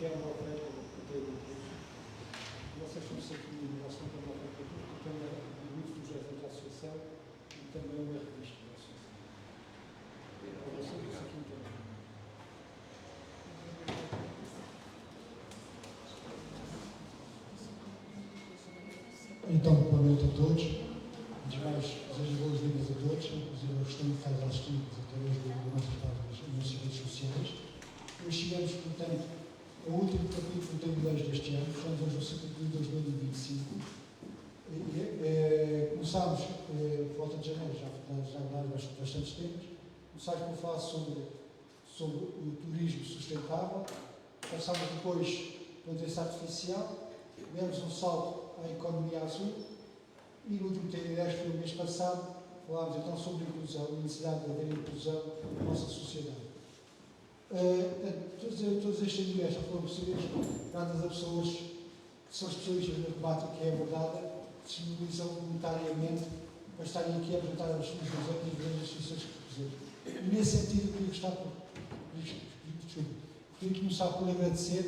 que é uma oferta que tem vocês estão aqui em relação a uma oferta que também é muitos projetos da associação e também uma revista da associação. Vocês aqui então. Então, boa noite a todos. Antes de mais, desejo boas-vindas a todos, inclusive eu costumo fazer aos estudos através do nosso trabalho nas redes sociais. Nós chegamos, portanto, ao último capítulo de ideias deste ano, estamos hoje no capítulo de 2025. Começámos, volta de janeiro, já há bastantes tempos, começámos por falar sobre o turismo sustentável, passámos depois para a inteligência artificial, demos um salto à economia azul e no último tema de ideias, que foi o mês passado, falámos então sobre a inclusão e a necessidade de haver inclusão na nossa sociedade. Todas estas ideias já foram possíveis graças a pessoas que são especialistas na temática que é abordada, que se mobilizam voluntariamente para estarem aqui a apresentar as suas visões e ver as instituições que representam. E nesse sentido, queria começar por agradecer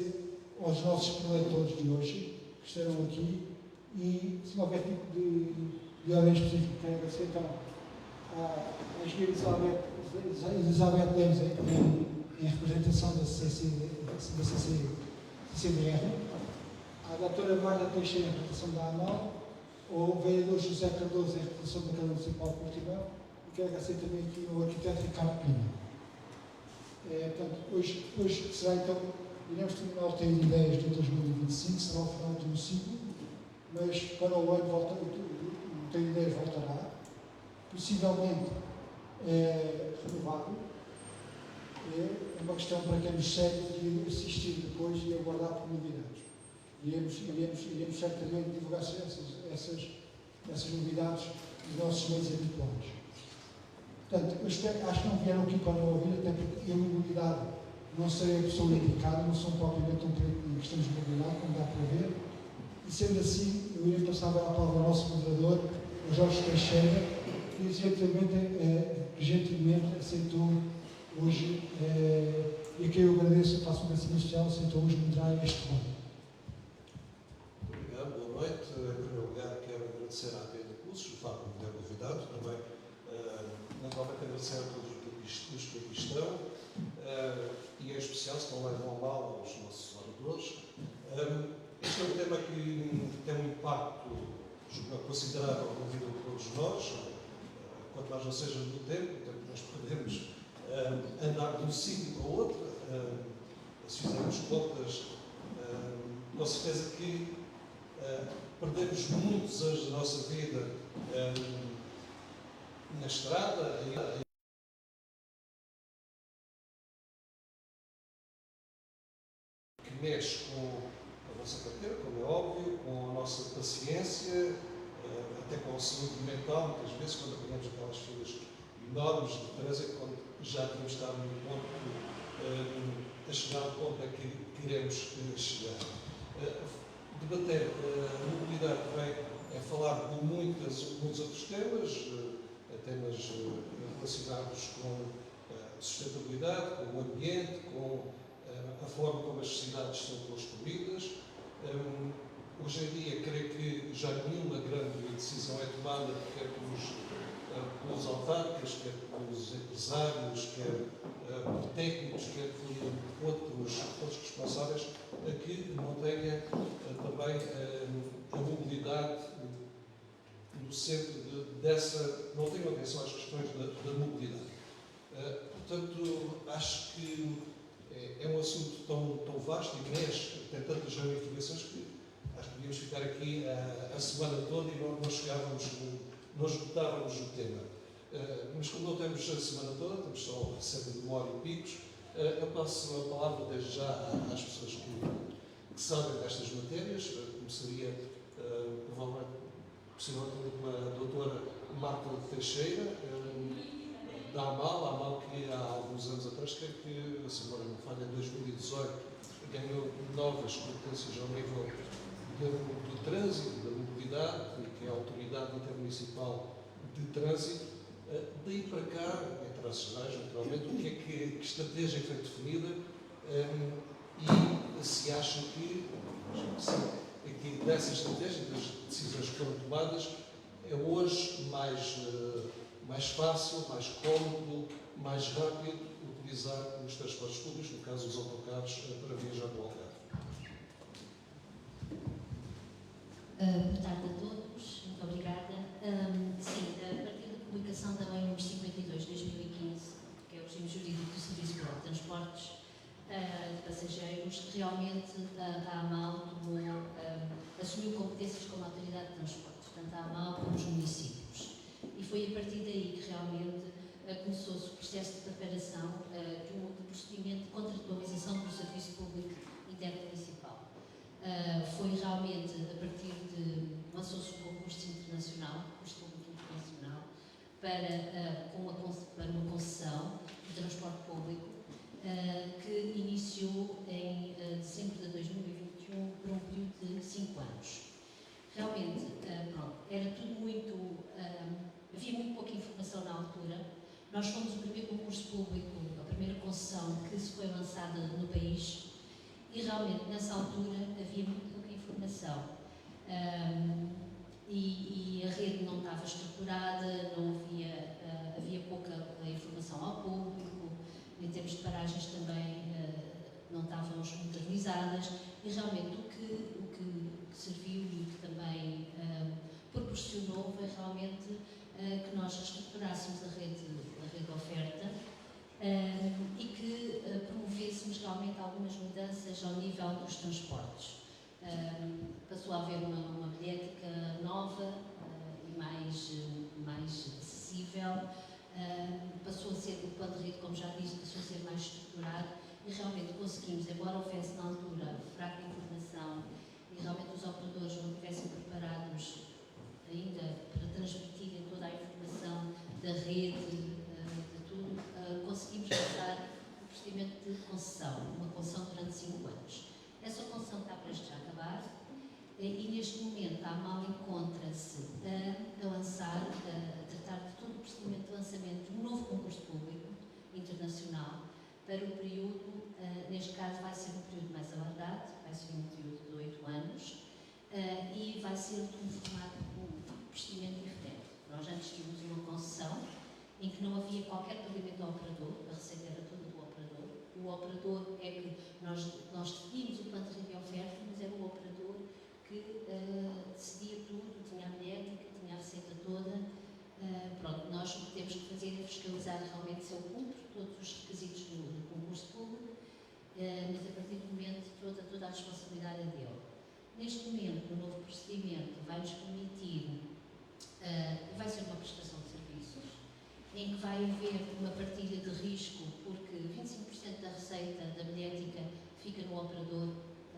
aos nossos preletores de hoje, que estarão aqui, e se não houver tipo de ordem específica, quero agradecer então à engenheira Elizabeth Lemos em representação da CCDR, à doutora Marta Teixeira em representação da AMAL, ao vereador José Cardoso em representação da Câmara Municipal de Portimão, e quero agradecer também aqui ao arquiteto Ricardo Pina. Portanto, hoje será então, iremos terminar o tema de ideias de 2025, será o final de um ciclo, mas para o ano o tema de ideias voltará, possivelmente renovado. É uma questão para quem nos segue de assistir depois e aguardar por novidades. Iremos certamente divulgar essas novidades nos nossos meios habituais. Portanto, eu acho que não vieram aqui para não ouvir, até porque eu, mobilidade, não serei a pessoa indicada, não sou propriamente um perito em questões de mobilidade, como dá para ver. E sendo assim, eu irei passar agora a palavra ao nosso moderador, o Jorge Teixeira, que gentilmente aceitou hoje, e a quem eu agradeço, faço um agradecimento especial, aceitou hoje moderar este debate. Muito obrigado, boa noite. Em primeiro lugar, quero agradecer à APN Cursos o facto de me ter convidado, também, naturalmente, agradecer a todos os que aqui estão, e em especial, se não levam a mal, aos nossos oradores. Este é um tema que tem um impacto considerável na vida de todos nós, quanto mais não seja do tempo que nós podemos andar de um sítio para o outro. Se fizermos contas, com certeza que perdemos muitos anos da nossa vida na estrada, que mexe com a nossa carteira, como é óbvio, com a nossa paciência, até com a saúde mental, muitas vezes, quando apanhamos aquelas filas enormes de trânsito, quando já devemos estar no ponto, a chegar ao ponto a que queremos chegar. Debater a mobilidade vem falar de muitos outros temas, temas relacionados com a sustentabilidade, com o ambiente, com a forma como as cidades são construídas. Hoje em dia, creio que já nenhuma grande decisão é tomada, quer pelos autarcas, quer pelos empresários, quer por técnicos, quer por outros responsáveis, que não tenha também a mobilidade no centro não tenham atenção às questões da mobilidade. Portanto, acho que é um assunto tão vasto e mexe, tem tantas ramificações que acho que podíamos ficar aqui a semana toda e não esgotávamos o tema. Mas como não temos a semana toda, temos só cerca de 1 hora e picos, eu passo a palavra desde já às pessoas que sabem destas matérias. Começaria, provavelmente, possivelmente com a doutora Marta Teixeira, da AMAL, que há alguns anos atrás, creio que, se agora não falha, em 2018, ganhou novas competências ao nível do trânsito, da mobilidade, que é a Autoridade Intermunicipal de Trânsito. Daí para cá, internacionais, naturalmente, que estratégia foi definida e se acha que, sim, é que dessa estratégia, das decisões que foram tomadas, é hoje mais fácil, mais cómodo, mais rápido utilizar os transportes públicos, no caso os autocarros, para viajar no Algarve. Boa tarde a todos, muito obrigada. Sim, a partir da publicação da Lei nº 52 de 2015, que é o regime jurídico do Serviço Público de Transportes de Passageiros, realmente a AMAL assumiu competências como autoridade de transportes, tanto a AMAL como os municípios. E foi a partir daí que realmente começou-se o processo de preparação do procedimento de contratualização do Serviço Público Intermunicipal. Foi realmente a partir de lançou-se um concurso internacional, concurso público internacional, para uma concessão de transporte público que iniciou em dezembro de 2021 por um período de 5 anos. Realmente, era tudo muito... havia muito pouca informação na altura. Nós fomos o primeiro concurso público, a primeira concessão que se foi lançada no país e realmente nessa altura havia muito pouca informação. E a rede não estava estruturada, não havia pouca informação ao público, em termos de paragens também não estávamos modernizadas e realmente o que serviu e que também proporcionou foi realmente que nós estruturássemos a rede de oferta e que promovêssemos realmente algumas mudanças ao nível dos transportes. Passou a haver uma bilhética nova e mais acessível, passou a ser, o plano de rede, como já disse, passou a ser mais estruturado e realmente conseguimos, embora houvesse na altura fraca informação e realmente os operadores não estivessem preparados ainda para transmitirem toda a informação da rede, de tudo, conseguimos lançar o procedimento de concessão, uma concessão durante 5 anos. Essa concessão está prestes a acabar e neste momento a AMAL encontra-se a lançar, a tratar de todo o procedimento de lançamento de um novo concurso público internacional para o período, neste caso vai ser um período mais alargado, vai ser um período de 8 anos e vai ser de um formato, um procedimento diferente. Nós antes tínhamos uma concessão em que não havia qualquer pagamento ao operador, a receita era toda do operador. O operador é que nós decidimos o plano de rede e oferta, mas era o operador que decidia tudo, tinha a bilhética, tinha a receita toda. Nós o que temos que fazer é fiscalizar realmente se eu cumpro todos os requisitos do concurso público, mas a partir do momento toda a responsabilidade é dele. Neste momento, o novo procedimento vai-nos permitir, vai ser uma prestação de serviços, em que vai haver uma partilha de risco, porque 25% da receita da bilhética fica no operador,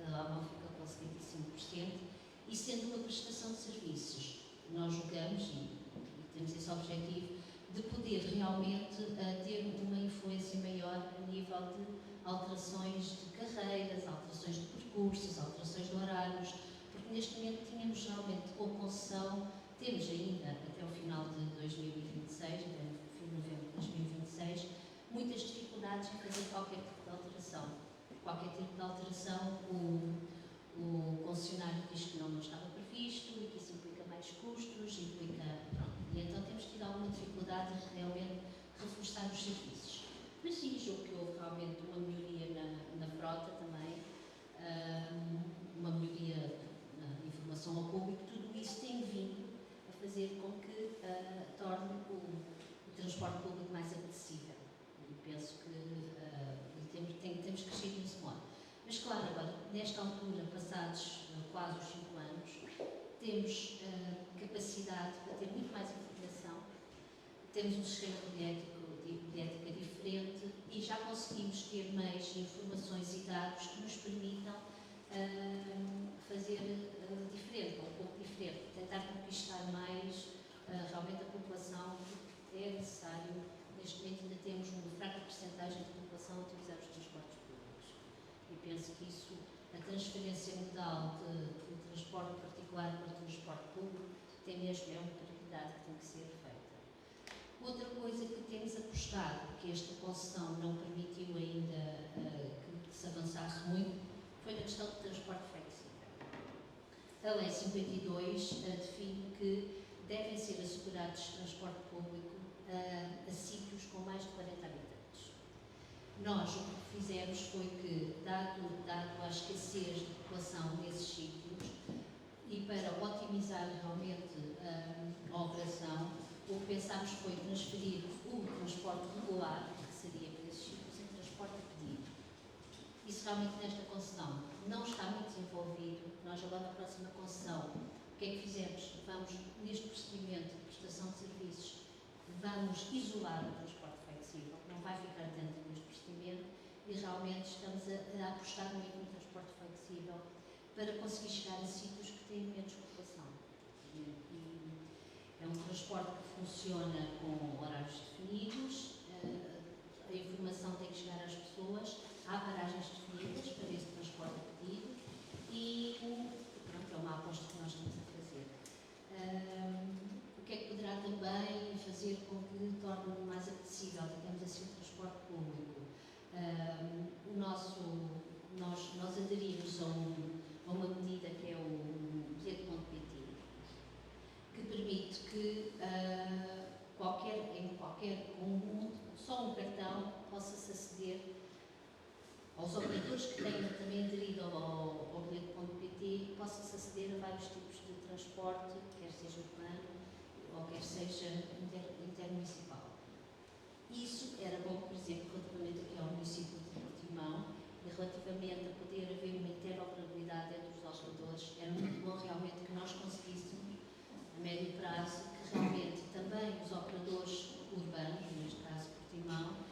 a AMAL fica com 75%, e sendo uma prestação de serviços, nós julgamos, e temos esse objetivo, de poder realmente ter uma influência maior a nível de alterações de carreiras, alterações de percursos, alterações de horários, porque neste momento tínhamos realmente com concessão, temos ainda até o final de 2026, até o fim de novembro de 2026, muitas dificuldades em fazer qualquer tipo de alteração. Qualquer tipo de alteração, o concessionário diz que não estava previsto e que isso implica mais custos, implica... E então temos tido alguma dificuldade em realmente reforçar os serviços. Mas sim, julgo que houve realmente uma melhoria na frota também, uma melhoria na informação ao público. Tudo isso tem vindo a fazer com que torne o transporte público mais acessível. E penso que temos crescido nesse modo. Mas claro, agora, nesta altura, passados quase os 5 anos, temos capacidade para ter muito mais informação, temos um sistema de bilhética diferente e já conseguimos ter mais informações e dados que nos permitam fazer diferente, um pouco diferente, tentar conquistar mais realmente a população, que é necessário. Neste momento ainda temos uma fraca percentagem de população a utilizar os transportes públicos. E penso que isso, a transferência modal de transporte particular para o transporte público, tem mesmo uma prioridade que tem que ser feita. Outra coisa que temos apostado, porque esta concessão não permitiu ainda que se avançasse muito, foi na questão do transporte flexível. A Lei 52 define que devem ser assegurados transporte público a sítios com mais de 40 habitantes. Nós o que fizemos foi que, dado a escassez de população nesses sítios, e para otimizar realmente a operação, o que pensámos foi transferir o transporte regular, que seria para esses sítios, em transporte a pedido. Isso realmente nesta concessão não está muito desenvolvido. Nós agora na próxima concessão, o que é que fizemos? Vamos, neste procedimento de prestação de serviços, vamos isolar o transporte flexível, não vai ficar dentro deste procedimento, e realmente estamos a apostar muito no transporte flexível para conseguir chegar a sítios que têm menos população. E é um transporte que funciona com horários definidos, a informação tem que chegar às pessoas, há paragens definidas para esse transporte a pedido e pronto, é uma aposta que nós estamos a fazer. O que é que poderá também fazer com que torne mais acessível, digamos assim, o transporte público? Nós aderimos a uma medida que é o bilhete.pt, que permite que só um cartão possa-se aceder aos operadores que tenham também aderido ao bilhete.pt, possa-se aceder a vários tipos de transporte, quer seja urbano ou quer seja intermunicipal. Isso era bom, por exemplo, relativamente aqui ao município de Portimão, e relativamente a poder haver uma interoperabilidade entre os operadores, era muito bom realmente que nós conseguíssemos, a médio prazo, que realmente também os operadores urbanos, neste caso Portimão,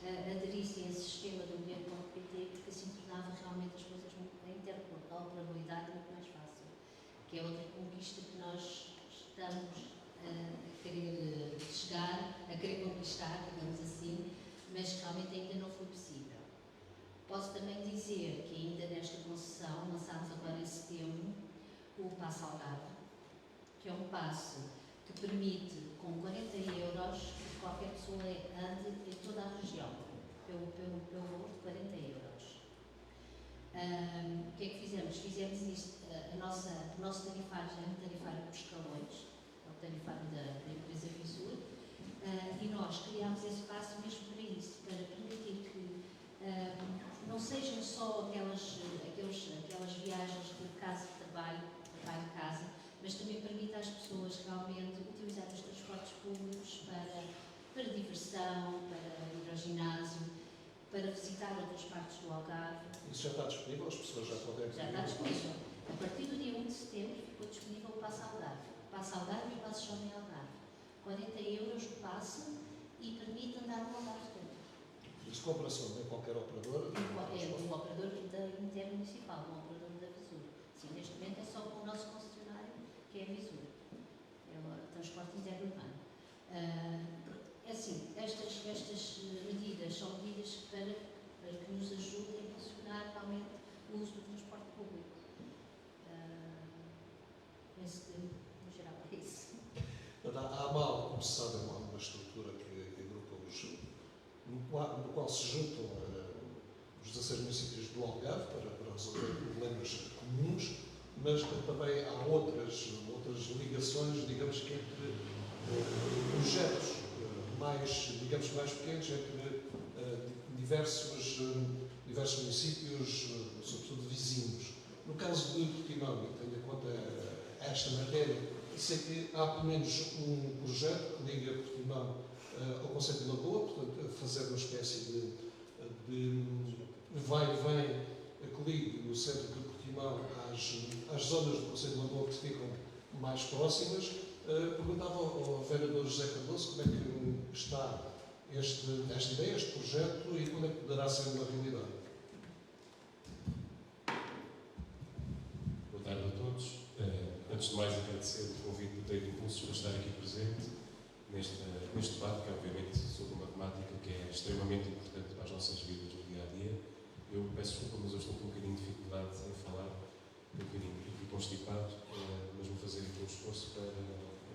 aderissem a esse sistema do bilhete.pt, porque assim tornava realmente as coisas, a interoperabilidade muito mais fácil, que é outra conquista que nós estamos a querer chegar, a querer conquistar, digamos assim, mas que realmente ainda não foi possível. Posso também dizer que ainda nesta concessão, lançámos agora em setembro, o Passe Algarve, que é um passe que permite, com 40 euros, que qualquer pessoa ande em toda a região, pelo valor de 40 euros. O que é que fizemos? Fizemos isto, o nosso tarifário é um tarifário por escalões, é o tarifário da empresa Visur, e nós criámos esse passe mesmo para isso, para permitir que não sejam só aquelas viagens de casa-trabalho, trabalho-casa, mas também permita às pessoas realmente utilizar os transportes públicos para diversão, para ir ao ginásio, para visitar outras partes do Algarve. Isso já está disponível? As pessoas já podem... Já está disponível. A partir do dia 1 de setembro ficou disponível o Passe Algarve. O Passe Algarve e o Passe Jovem Algarve. 40 euros o passe e permite andar no Algarve todo. Isso compra-se em qualquer operador? É um operador da intermunicipal, um operador da Visur. Sim, neste momento é só com o nosso concessionário, que é a Visur. É o transporte interurbano. É assim, estas medidas são medidas para que nos ajudem a funcionar realmente o uso do transporte público. Penso que, no geral, é isso. Há mal começada uma estrutura que agrupa no qual se juntam os 16 municípios do Algarve para resolver problemas comuns, mas também há outras ligações, digamos que entre projetos mais pequenos, entre diversos municípios, sobretudo vizinhos. No caso de Portimão, tendo em conta esta matéria, sei que há pelo menos um projeto que liga Portimão ao conceito de Lagoa, portanto, a fazer uma espécie de vai e vem que ligue o centro de Portimão às zonas do conceito de Lagoa que ficam mais próximas. Perguntava ao vereador José Cardoso como é que está esta ideia, este projeto, e quando é que poderá ser uma realidade. Boa tarde a todos. Antes de mais, agradecer o convite do David Impulsos para estar aqui presente neste debate, que é obviamente sobre uma temática que é extremamente importante para as nossas vidas no dia a dia. Eu peço desculpa, mas eu estou com um bocadinho de dificuldade em falar, um bocadinho aqui constipado, mas vou fazer aqui um esforço para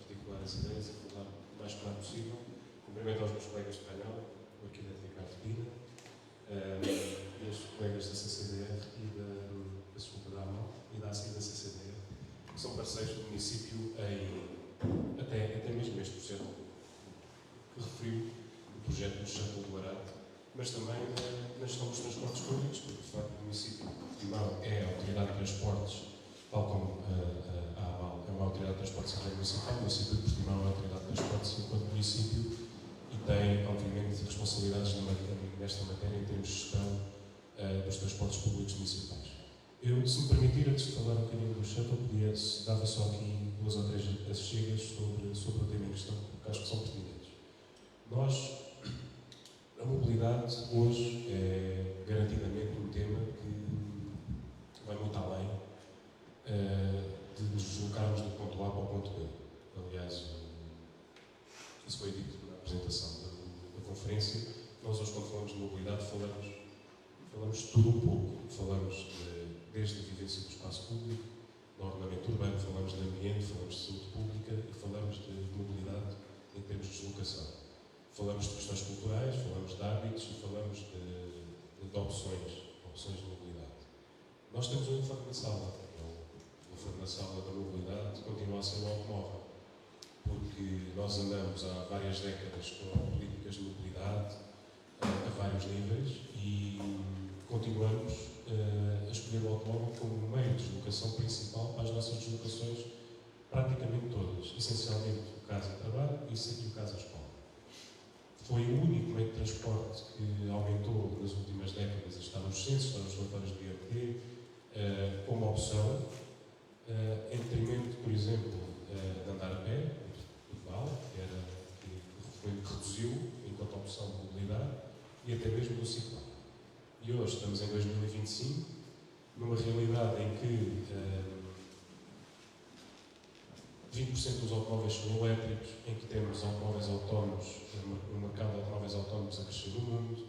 articular as ideias e falar o mais claro possível. Cumprimento aos meus colegas de painel, o arquiteto Ricardo Pina, E os colegas da CCDR e da AMAL e da ACI da CCDR, que são parceiros do município até mesmo este projeto que referiu, o projeto do Shuttle do Arado, mas também na gestão dos transportes públicos, porque de facto o município de Portimão é a autoridade de transportes, tal como a AMAL é uma autoridade de transportes municipal, o município de Portimão é uma autoridade de transportes enquanto município e tem, obviamente, responsabilidades nesta matéria em termos de gestão dos transportes públicos municipais. Eu, se me permitir, antes de falar um bocadinho do Shuttle, dava só aqui 2 ou 3 chegas sobre o tema em questão, porque acho que são pertinentes. A mobilidade hoje é garantidamente um tema que vai muito além de nos deslocarmos do ponto A para o ponto B. Aliás, isso foi dito na apresentação da conferência. Nós hoje, quando falamos de mobilidade, falamos de tudo um pouco. Falamos desde a vivência do espaço público, do ordenamento urbano, falamos de ambiente, falamos de saúde pública e falamos de mobilidade em termos de deslocação. Falamos de questões culturais, falamos de hábitos e falamos de opções de mobilidade. Nós temos um elefante na sala. O elefante na sala da mobilidade continua a ser o automóvel, porque nós andamos há várias décadas com políticas de mobilidade a vários níveis e continuamos a escolher o automóvel como um meio de deslocação principal para as nossas deslocações, praticamente todas, essencialmente o casa de trabalho e o casa de escola. Foi o único meio de transporte que aumentou nas últimas décadas, está nos censos, está nos relatórios do IAPT, como opção, em detrimento, por exemplo, de andar a pé, que reduziu enquanto opção de mobilidade, e até mesmo do ciclo. E hoje estamos em 2025, numa realidade em que 20% dos automóveis são elétricos, em que temos automóveis autónomos, um mercado de automóveis autónomos a crescer no mundo,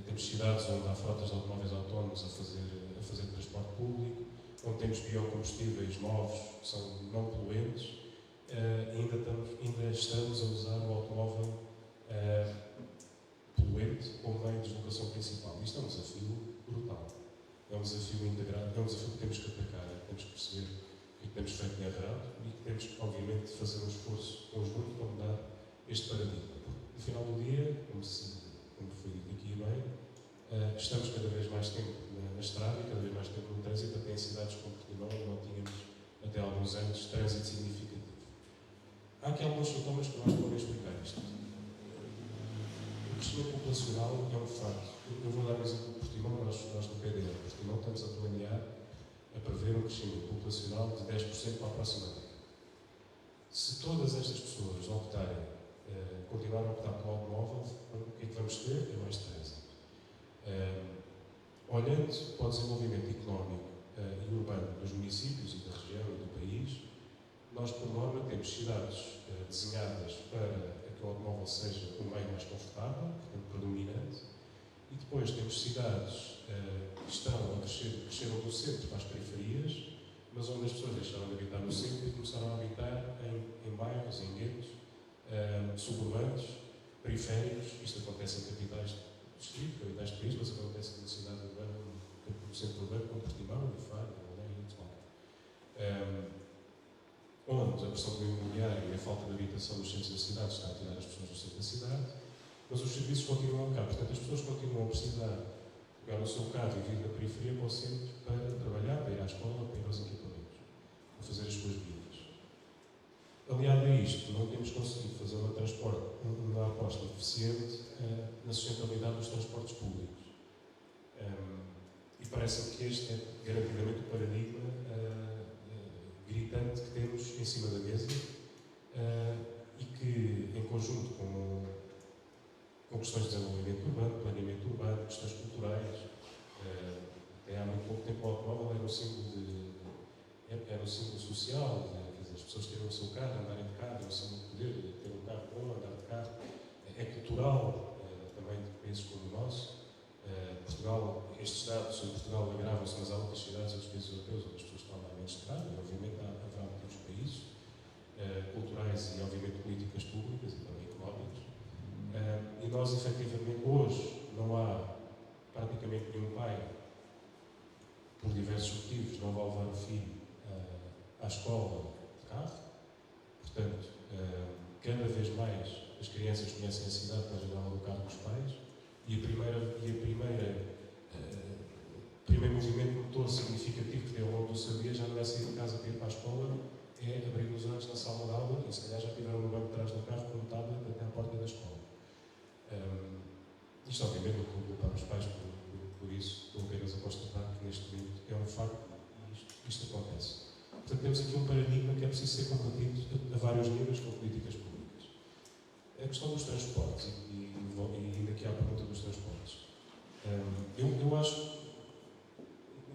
temos cidades onde há frotas de automóveis autónomos a fazer transporte público, onde temos biocombustíveis novos que são não poluentes, ainda estamos a usar o automóvel poluente como meio de deslocação principal. Isto é um desafio brutal. É um desafio integrado, é um desafio que temos que atacar, temos que perceber o que temos feito de errado e que temos, obviamente, de fazer um esforço conjunto para mudar este paradigma. No final do dia, como foi dito aqui bem, estamos cada vez mais tempo na estrada e cada vez mais tempo no trânsito, até em cidades como Portimão, onde não tínhamos até há alguns anos trânsito significativo. Há aqui alguns sintomas que nós podemos explicar isto. O crescimento populacional é um facto. Eu vou dar um exemplo de Portimão, nós no PDL. Portimão estamos a planear, a prever um crescimento populacional de 10% para a próxima década. Se todas estas pessoas continuarem a optar pelo automóvel, o que é que vamos ter? É mais trânsito. Olhando para o desenvolvimento económico e urbano dos municípios e da região e do país, nós, por norma, temos cidades desenhadas para que o automóvel seja o meio mais confortável, portanto, predominante, e depois temos cidades que estão a cresceram do centro para as periferias, mas onde as pessoas deixaram de habitar no centro e começaram a habitar em bairros, em guetos, suburbanos, periféricos. Isto acontece em capitais de distrito, capitais de país, mas acontece na cidade urbana, no centro urbano, como Portimão, Faro, Belém e Lisboa. Onde a pressão do imobiliário e a falta de habitação nos centros da cidade está a tirar as pessoas do centro da cidade, mas os serviços continuam cá. Portanto, as pessoas continuam a precisar pegar o seu carro e vir da periferia para o centro para trabalhar, para ir à escola, para ir aos equipamentos, para fazer as suas vidas. Aliado a isto, não temos conseguido fazer uma aposta eficiente na sustentabilidade dos transportes públicos. E parece-me que este é garantidamente o paradigma gritante que temos em cima da mesa e que, em conjunto com questões de desenvolvimento urbano, planeamento urbano, questões culturais, até há muito pouco tempo o automóvel era um símbolo social, as pessoas terem o seu carro, andarem de carro, é um símbolo de poder, ter um carro bom, andar de carro, é cultural, também de países como o nosso. Portugal, estes dados em Portugal agravam-se, mas há outras cidades, outros países europeus, onde as pessoas estão a andar menos de carro, e obviamente haverá motivos para isso, culturais e obviamente políticas públicas e também económicas. E nós, efetivamente, hoje não há praticamente nenhum pai, por diversos motivos, não vai levar o filho à escola de carro. Portanto, cada vez mais as crianças conhecem a cidade pela janela do carro dos pais e o primeiro movimento motor significativo que tem ao longo do seu dia já não é sair de casa para ir para a escola, é abrir os olhos na sala de aula e se calhar já tiveram no banco de trás do carro com um tablet até à porta da escola. Isto obviamente não vou culpar os pais por isso, estou apenas a constatar que neste momento é um facto e isto acontece. Portanto, temos aqui um paradigma que é preciso ser combatido a vários níveis com políticas públicas. A questão dos transportes, e daqui à pergunta dos transportes. Eu acho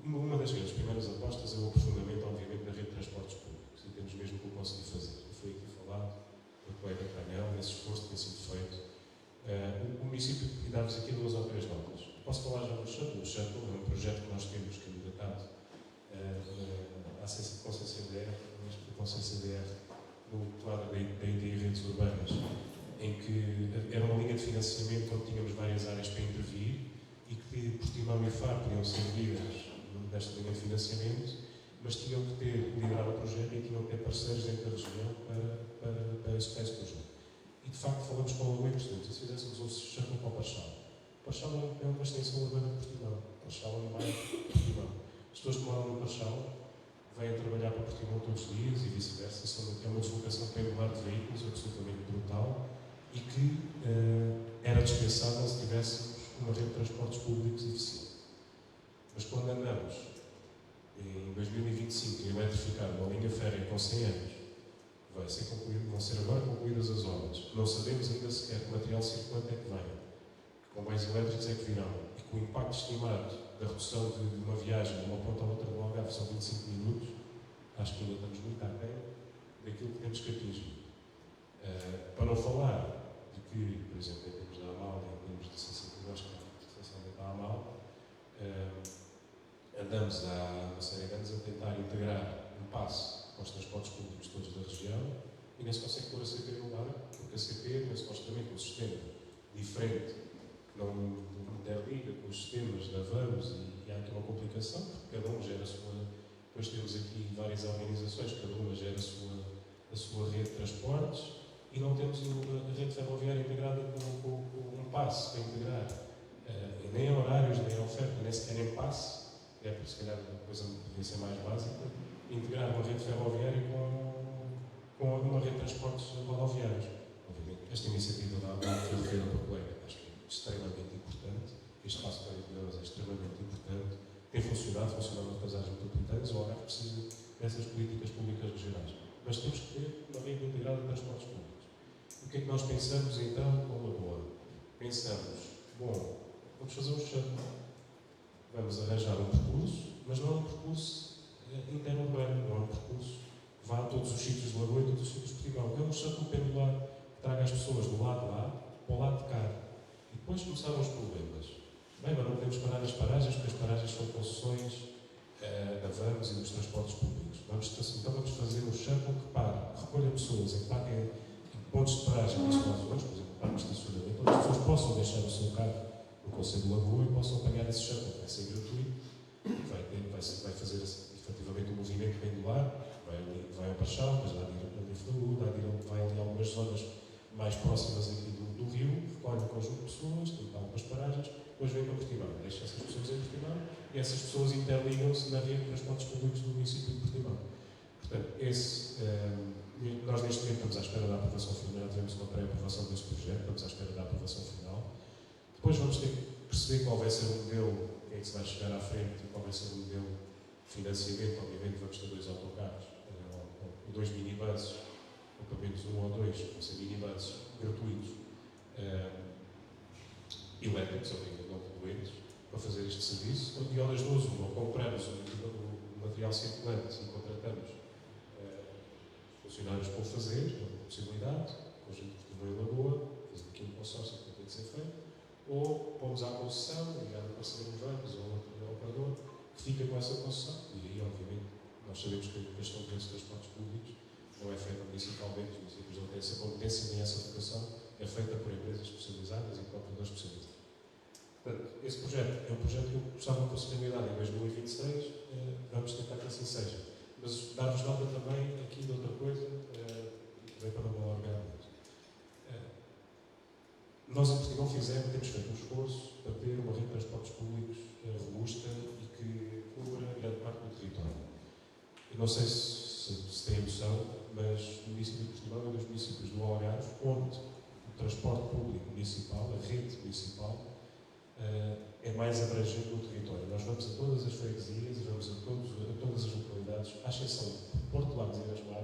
que uma das grandes primeiras apostas é o aprofundamento, obviamente, da rede de transportes públicos, e temos mesmo que o conseguir fazer. Foi aqui falado, o colega Canhão, nesse esforço que tem sido feito. O município, e dar-vos aqui 2 ou 3 notas. Posso falar já do Shuttle? O Shuttle é um projeto que nós temos candidatado com CCDR, no quadro da ITI Redes Urbanas, em que era uma linha de financiamento onde tínhamos várias áreas para intervir e que Portimão e Faro podiam ser líderes desta linha de financiamento, mas tinham que liderar o projeto e tinham que ter parceiros dentro da região para esse projeto. E de facto falamos com o Luís, se fizéssemos um Shuttle para o Parchal. O Parchal é uma extensão urbana de Portimão. O Parchal é um bairro de Portimão. As pessoas que moram no Parchal vêm trabalhar para Portimão todos os dias e vice-versa. É uma deslocação pendular de veículos absolutamente brutal e que era dispensável se tivéssemos uma rede de transportes públicos eficiente. Mas quando andamos em 2025 a eletrificar uma linha férrea com 100 anos, vão ser agora concluídas as obras. Não sabemos ainda sequer que material circulante é que vem, que comboios elétricos é que virão, e que o impacto estimado da redução de uma viagem de uma ponta a outra do Algarve são 25 minutos, acho que ainda estamos muito aquém daquilo que temos que atingir. Para não falar de que, por exemplo, em termos da AMAL, em termos de sensibilidade, essencialmente da AMAL, andamos há uma série de anos a tentar integrar um passe aos transportes públicos todos da região e nem se consegue pôr a CP no lugar, porque a CP tem supostamente um sistema diferente, que não interliga com os sistemas da VAMS e há aqui uma complicação, porque cada um gera a sua. Depois temos aqui várias organizações, cada uma gera a sua rede de transportes e não temos a rede ferroviária integrada com um passe para integrar nem a horários, nem a oferta, nem sequer em passe, se calhar a coisa poderia ser mais básica. Integrar uma rede ferroviária com uma rede de transportes rodoviários. Obviamente, esta iniciativa da AMAL foi referida para o colega, acho que é extremamente importante. Este passo para 20 euros é extremamente importante. Tem funcionado noutras áreas metropolitanas, o Algarve precisa dessas políticas públicas regionais. Mas temos que ter uma rede integrada de transportes públicos. O que é que nós pensamos então com a Lagoa? Pensamos, vamos fazer um shuttle. Vamos arranjar um percurso, mas não é um percurso interurbano, não é um percurso que vá a todos os sítios de Lagoa e todos os sítios de Portugal. É um shuttle pendular que traga as pessoas do lado de lá para o lado de cá. E depois começaram os problemas. Bem, mas não podemos parar nas paragens, porque as paragens são concessões da VAMS e dos transportes públicos. Então vamos fazer um shuttle que pare, recolha pessoas, em pontos de paragem mais próximos, por exemplo, parques de estacionamento, onde as pessoas possam deixar o seu carro no Conselho de Lagoa e possam apanhar esse shuttle. Vai ser gratuito, vai fazer efetivamente um movimento pendular, vai ao Parchal, depois vai ali a algumas zonas mais próximas aqui do rio, recolhe um conjunto de pessoas, tem algumas paragens, depois vem para Portimão, deixa essas pessoas em Portimão e essas pessoas interligam-se na rede de transportes públicos do município de Portimão. Portanto, nós neste momento estamos à espera da aprovação final, já tivemos uma pré-aprovação deste projeto, estamos à espera da aprovação final. Depois vamos ter que perceber qual vai ser o modelo, quem é que se vai chegar à frente e qual vai ser o modelo de financiamento. Obviamente vamos ter 2 autocarros, ou 2 minibuses, ou pelo menos 1 ou 2, vão ser minibuses gratuitos, elétricos, obviamente não poluentes, para fazer este serviço. E ao das duas, ou compramos o material circulante e contratamos funcionários para o fazer, é uma possibilidade, conjunto de Portimão e Lagoa, fazendo aqui um consórcio que tem que ser feito, ou pomos à concessão, ligado a parceiro de bancos ou outro operador, que fica com essa concessão. E aí, obviamente, nós sabemos que a questão desses transportes públicos não é feita municipalmente, os municípios não têm essa competência nem essa vocação, é feita por empresas especializadas e por operadores especializados. Portanto, esse projeto é um projeto que eu gostava de possibilidade em 2026, vamos tentar que assim seja. Mas dar-vos nota também aqui de outra coisa, também para não me alargar muito. Nós em Portugal temos feito um esforço para ter uma rede de transportes públicos robusta e que cubra grande parte do território. Eu não sei se têm noção, mas o município de Portugal é um dos municípios do Algarve onde o transporte público municipal, a rede municipal, é mais abrangente no território. Nós vamos a todas as freguesias e vamos a todas as localidades, à exceção de Porto Lagos e Rasmar,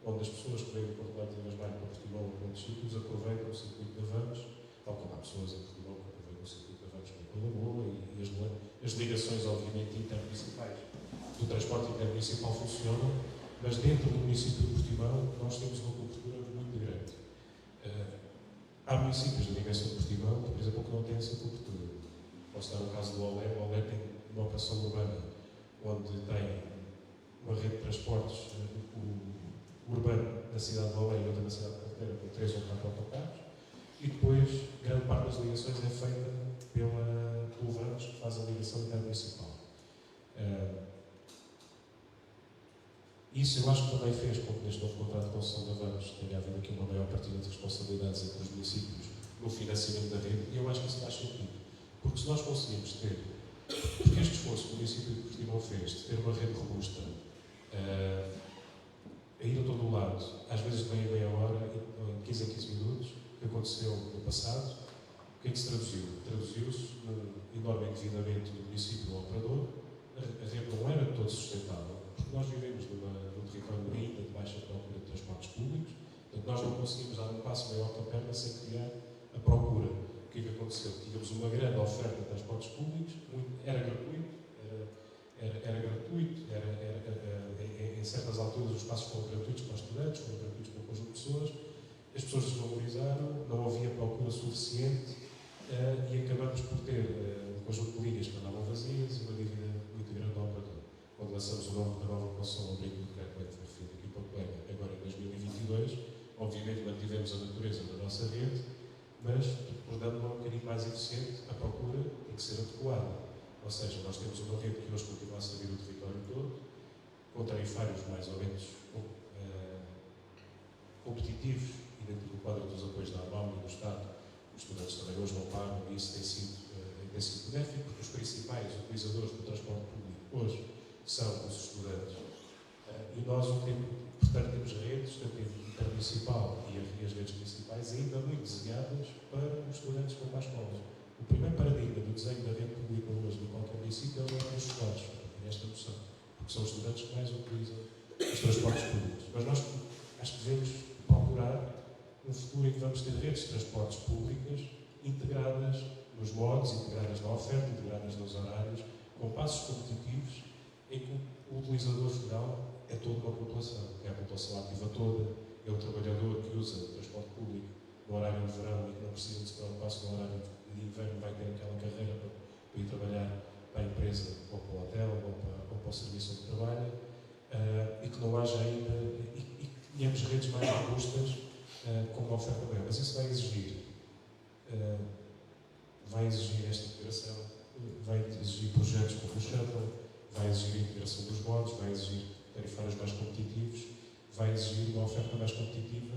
onde as pessoas que vêm de Porto Lagos e Rasmar para Portimão ou para outros sítios aproveitam o circuito de Vamos, tal como há pessoas em Portimão que aproveitam o circuito de Vamos para ir para Lagoa e as ligações, obviamente, intermunicipais do transporte intermunicipal funcionam, mas dentro do município de Portimão nós temos uma cobertura muito grande. Há municípios da dimensão de Portimão, por exemplo, que não têm essa cobertura. Posso dar o caso do Olé. O Olé tem uma operação urbana onde tem uma rede de transportes urbano na cidade de Olé e outra na cidade de Carteira com 3 ou 4 autocarros, e depois grande parte das ligações é feita pelo Vamos, que faz a ligação intermunicipal. Isso eu acho que também fez com que neste novo contrato de concessão da Vamos tenha havido aqui uma maior partilha de responsabilidades entre os municípios no financiamento da rede, e eu acho que isso faz sentido. Porque se nós conseguimos ter, porque este esforço que o município de Portimão fez de ter uma rede robusta, a ir a todo o lado, às vezes de meia hora, em 15 a 15 minutos, o que aconteceu no passado, o que é que se traduziu? Traduziu-se no enorme endividamento do município ao operador. A rede não era todo sustentável, porque nós vivemos num território ainda de baixa procura de transportes públicos, portanto nós não conseguimos dar um passo maior para a perna sem criar a procura. O que é que aconteceu? Tínhamos uma grande oferta de transportes públicos, era gratuito, em certas alturas os espaços foram gratuitos para os estudantes, foram gratuitos para um conjunto de pessoas, as pessoas desvalorizaram, não havia procura suficiente e acabamos por ter um conjunto de linhas que andavam vazias e uma dívida muito grande ao operador. Quando lançamos a nova concessão ao brinco do decreto que foi referido aqui para o colega, agora em 2022, obviamente mantivemos a natureza da nossa rede, mas tornando-la um bocadinho mais eficiente, a procura tem que ser adequada. Ou seja, nós temos uma rede que hoje continua a servir o território todo, com tarifários mais ou menos competitivos e dentro do quadro dos apoios da ABAM e do Estado. Os estudantes também hoje não pagam e isso tem sido benéfico, porque os principais utilizadores do transporte público hoje são os estudantes. E nós, portanto, temos redes, tanto intermunicipal e as redes municipais, ainda muito desenhadas para os estudantes que vão para as escolas. O primeiro paradigma do desenho da rede pública hoje de qualquer município é os escolares, para ter esta noção, porque são os estudantes que mais utilizam os transportes públicos. Mas nós acho que devemos procurar um futuro em que vamos ter redes de transportes públicas integradas nos modos, integradas na oferta, integradas nos horários, com passos competitivos, em que o utilizador final é toda uma população, é a população ativa toda, é o trabalhador que usa o transporte público no horário de verão e que não precisa de se preocupar se no horário de inverno vai ter aquela carreira para ir trabalhar para a empresa, ou para o hotel, ou para o serviço onde trabalha, e que não haja ainda, e que tenhamos redes mais robustas com uma oferta maior. Mas isso vai exigir esta integração, vai exigir projetos como o Shuttle, vai exigir a integração dos modos, vai exigir tarifários mais competitivos, vai exigir uma oferta mais competitiva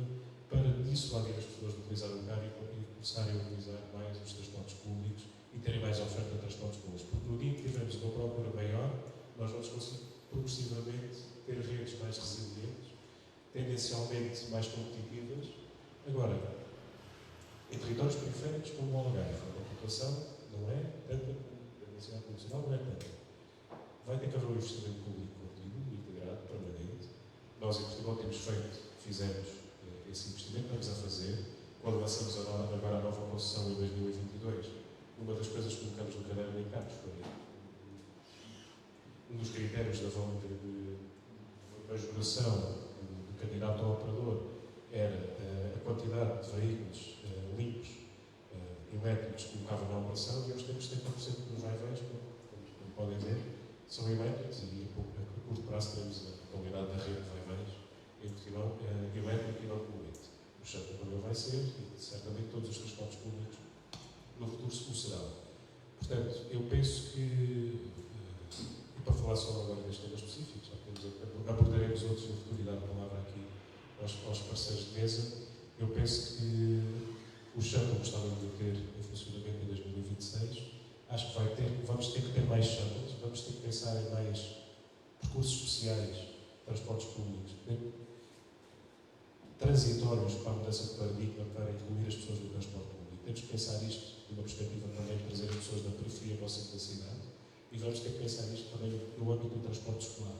para dissuadir as pessoas de utilizar o carro e começarem a utilizar mais os transportes públicos e terem mais oferta de transportes públicos. Porque no dia que tivermos uma procura maior, nós vamos conseguir progressivamente ter redes mais resilientes, tendencialmente mais competitivas. Agora, em territórios periféricos como o Algarve, a população não é tanta, a densidade populacional não é tanta. Vai ter que haver um investimento público contínuo, integrado, permanente. Nós em Portugal fizemos esse investimento, estamos a fazer. Quando lançamos agora a nova concessão em 2022, uma das coisas que colocamos no caderno de encargos foi um dos critérios da majoração do candidato ao operador era a quantidade de veículos limpos, elétricos que colocavam na operação, e hoje temos 70% dos vai-vens, como podem ver, são elétricos, e a curto prazo teremos a qualidade da rede de vai-vens em Portugal elétrico e não poluente. O Shuttle também vai ser, e certamente todos os transportes públicos no futuro o serão. Portanto, eu penso que, e para falar só agora deste tema específico, já abordaremos outros no futuro e dar a palavra aqui aos parceiros de mesa, eu penso que o shuttle gostava de ter em funcionamento em 2026. Acho que vamos ter que ter mais shuttles, vamos ter que pensar em mais percursos especiais, transportes públicos, transitórios para a mudança de paradigma, para incluir as pessoas no transporte público. Temos que pensar isto de uma perspectiva também de trazer as pessoas da periferia para o centro da cidade e vamos ter que pensar isto também no âmbito do transporte escolar.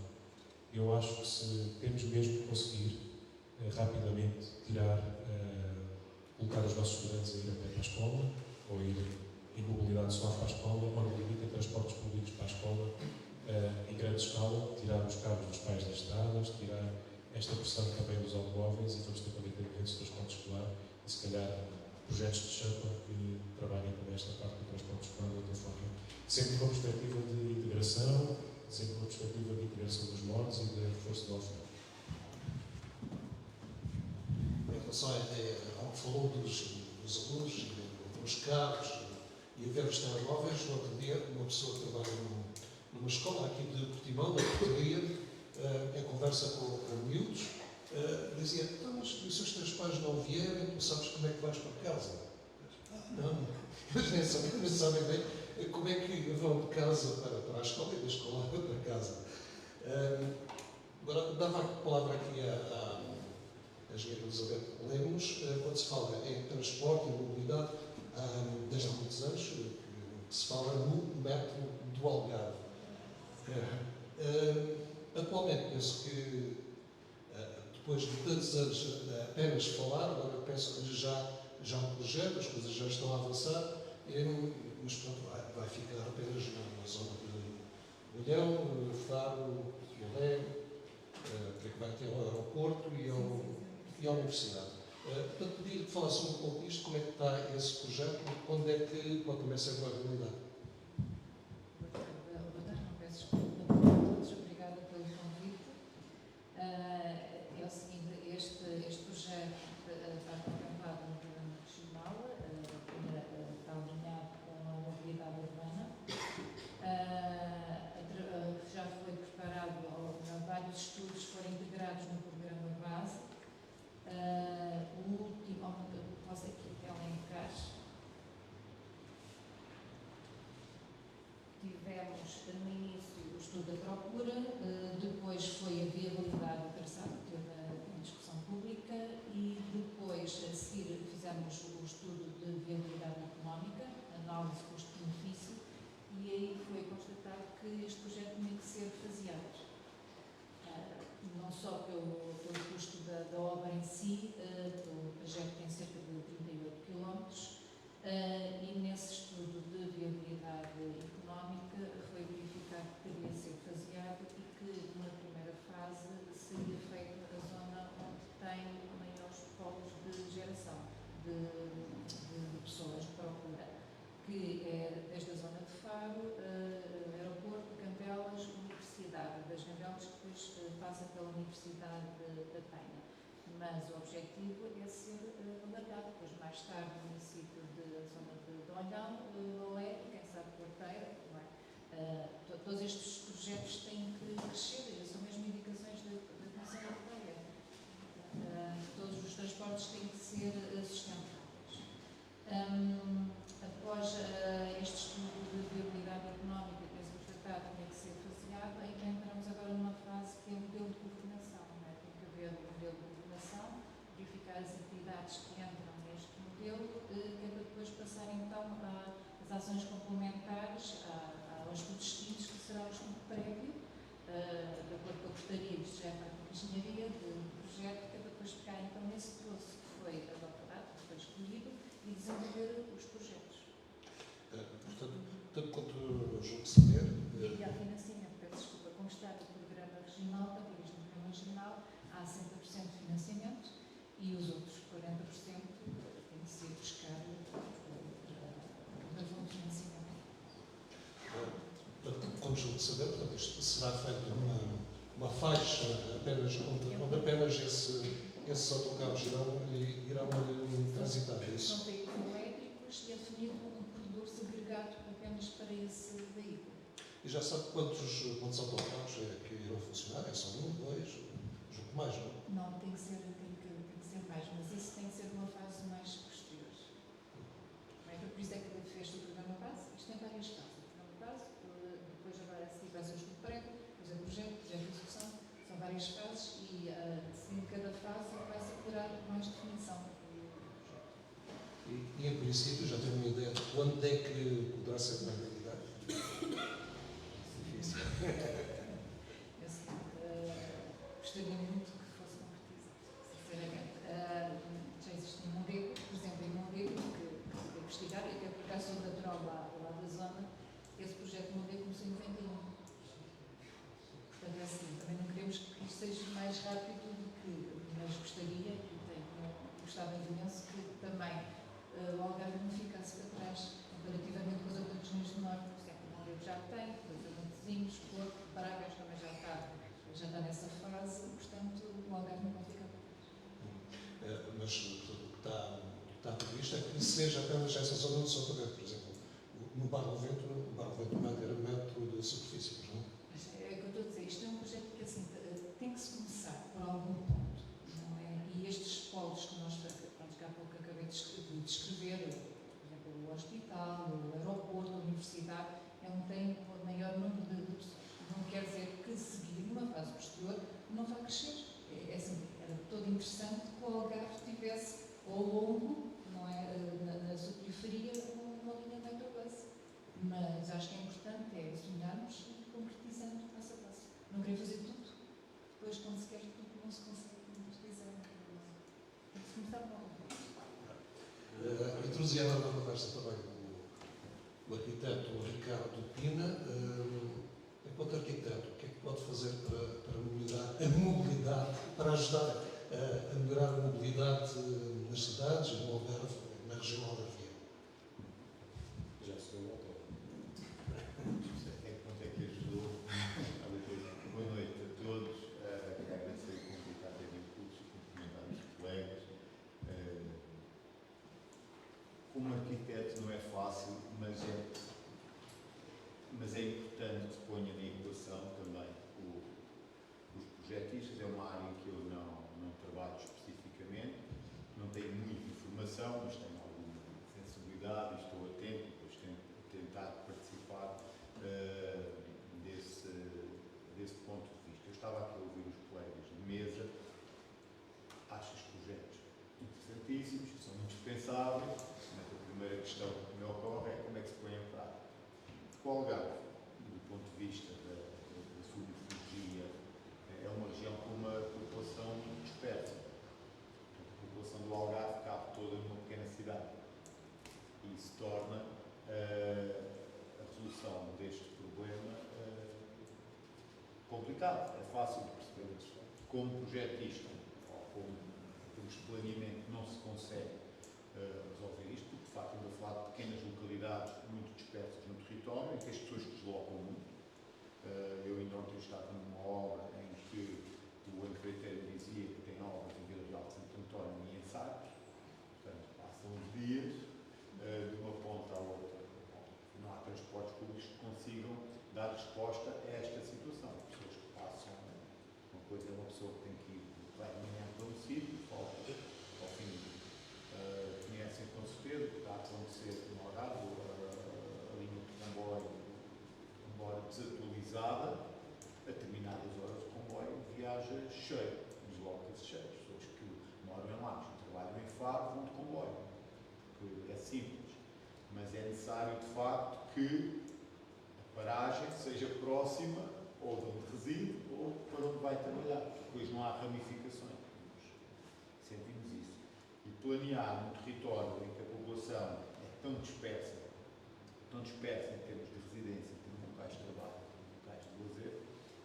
Eu acho que se temos mesmo que conseguir rapidamente colocar os nossos estudantes a ir a pé para a escola, ou ir em mobilidade suave para a escola, ou no limite em transportes públicos para a escola, em grande escala, tirar os cabos dos pais das estradas, tirar esta pressão também dos automóveis e vamos ter também eventos de transporte escolar e se calhar projetos de shuttle que trabalhem também esta parte do transporte escolar de outra forma. Sempre uma perspectiva de integração, sempre uma perspectiva de integração dos modos e de reforço da oferta. Em relação ao que falou dos alunos, dos carros e a ver os telemóveis, no outro dia, uma pessoa que trabalha numa escola aqui de Portimão, na portaria, em conversa com miúdos, dizia: então, mas se os teus pais não vierem, tu sabes como é que vais para casa? Não, eles nem sabem bem como é que vão de casa para a escola e da escola para casa. Agora, dava a palavra aqui à engenheira Elizabeth Lemos. Quando se fala em transporte e mobilidade, desde há muitos anos que se fala no método do Algarve. Atualmente, penso que depois de tantos anos apenas falar, agora penso que já há um projeto, as coisas já estão a avançar, mas pronto, vai ficar apenas na zona de Olhão, Faro, Belém, que vai ter o aeroporto e a universidade. Portanto, pedia que falasse um pouco disto, como é que está esse projeto, quando é que pode também ser uma realidade. Obrigada pelo convite. É o seguinte, este projeto está contemplado no programa regional, está alinhado com a mobilidade urbana. Já foi preparado, vários estudos foram integrados no programa base. O último, posso aqui elencar, tivemos no início o estudo da procura, depois foi a viabilidade do traçado, que teve a discussão pública, e depois, a seguir, fizemos o estudo de viabilidade económica, análise custo-benefício, e aí foi constatado que este projeto tinha que ser faseado. Não só pelo custo da obra em si, o projeto tem cerca de 38 km, e nesse estudo de viabilidade económica foi verificado que deveria ser faseado e que numa primeira fase seria feita a zona onde tem maiores polos de geração de pessoas de procura, que é desde a zona de Faro, aeroporto, Campelas, Universidade das Campelas, que depois passa pela Universidade da Penha. Mas o objetivo é ser alargado, depois mais tarde no município da zona de Olhão, Lolé, quem sabe Quarteira, não é? Todos estes projetos têm que crescer, são mesmo indicações da Comissão Europeia. Todos os transportes têm que ser sustentáveis. Após este estudo de viabilidade económica que esse projeto tinha que ser faseado, então entramos agora numa fase que é o modelo de governação. Não é? Tem que haver um modelo de governação, verificar as atividades que entram neste modelo, que é para depois passar então às ações complementares, aos estudos seguintes, que será o estudo prévio, de acordo com a portaria, isto já é para a engenharia de projeto, que é para depois ficar então nesse troço que foi adotado, que foi escolhido, e desenvolver os projetos. Portanto, tanto quanto eu julgo saber... E há financiamento, peço desculpa, como está no programa regional, para no programa regional, há 60% de financiamento e os outros 40% têm de ser buscar razão de financiamento. Como julgo saber, portanto, isto será feito uma faixa apenas, onde apenas esses autocarros irão transitar, é isso? São veículos elétricos e é definido um corredor segregado apenas para E já sabe quantos autocarros é que irão funcionar? É só um, dois, junto mais, não? Não, tem que ser mais, mas isso tem que ser numa fase mais posterior. Por isso é que fez o programa base. Isto tem várias fases. O programa base, depois agora a seguir vai ser o estudo de prego, depois é projeto de execução. São várias fases e em cada fase vai-se apurar mais definição. E em princípio já tenho uma ideia de quando é que poderá ser uma realidade? Difícil. Eu sei, gostaria muito que fosse concretizado, sinceramente. Já existe um modelo, por exemplo, em Mondego, que investigar, e até por acaso sou natural lá da zona, esse projeto de Mondego começou em 91. Portanto, é assim, também não queremos que isto seja mais rápido do que, mas gostaria, gostava imenso que também o Algarve não ficasse para trás, comparativamente com as outras regiões do Norte. Por exemplo, o Mondego já tem, depois a Montezinhos, Porto, Bragas também já está nessa fase, portanto, o Algarve não pode ficar para trás. Mas o que está previsto é que seja apenas essa zona do Sotavento, por exemplo. No Barrovento não é ter metro de superfície, não é? Mas é o que eu estou a dizer, isto é um projeto que assim, tem que se começar por algum ponto, não é? E estes polos que nós fazemos, que há pouco acabei de descrever, por exemplo, o hospital, o aeroporto, a universidade, tem um maior número de pessoas. Não quer dizer que seguir numa fase posterior não vai crescer. É assim, era todo interessante que o Algarve tivesse ao longo, não é, na sua periferia, uma linha de metrobus. Mas acho que é importante sonharmos e concretizando passo a passo. Não querer fazer tudo, depois quando se quer tudo não se consegue concretizar. Tem que se começar por algum ponto. Introduzia na conversa também o arquiteto Ricardo Pina. Enquanto arquiteto, o que é que pode fazer para melhorar a mobilidade, para ajudar a melhorar a mobilidade nas cidades e no Algarve, na região algarviana? Já se deu volta. Até que ponto é que ajudou? Boa noite a todos. Agradecer o convite à TV Impulso e cumprimentar os colegas. Como arquiteto não é fácil, mas é importante que se ponha na equação também os projetistas. É uma área em que eu não trabalho especificamente, não tenho muita informação, mas tenho alguma sensibilidade e estou atento e depois tentar participar desse ponto de vista. Eu estava aqui a ouvir os colegas de mesa, acho os projetos interessantíssimos, são indispensáveis, mas a primeira questão que me ocorre é como é que se põe em prática. O Algarve, do ponto de vista da sua morfologia, é uma região com uma população dispersa. A população do Algarve cabe toda numa pequena cidade. E isso torna a resolução deste problema complicado. É fácil de perceber. Como projetista ou como termos de planeamento não se consegue resolver isto, porque de facto estamos a falar de pequenas localidades muito dispersas no território, em que as pessoas se deslocam muito. Eu ainda ontem estava numa obra em que o empreiteiro dizia que tem obras em Vila Real de Santo António e em Sagres, portanto passam os dias de uma ponta à outra. Não há transportes públicos que consigam dar resposta a esta situação. Pessoas que passam, uma coisa é uma pessoa que tem que ir vai de manhã para um sítio, volta ao fim conhecem com certeza, que está a acontecer no horário, a linha de comboio, embora desatualizada, a determinadas horas o comboio viaja cheio, desloca-se cheio. As pessoas que moram em Lagos, trabalham em Faro, vão de comboio, porque é simples, mas é necessário de facto que a paragem seja próxima ou de onde reside ou para onde vai trabalhar, depois não há ramificações. Sentimos isso. E planear um território em que a população é tão dispersa em termos de residência, em termos de locais de trabalho, em termos de locais de lazer,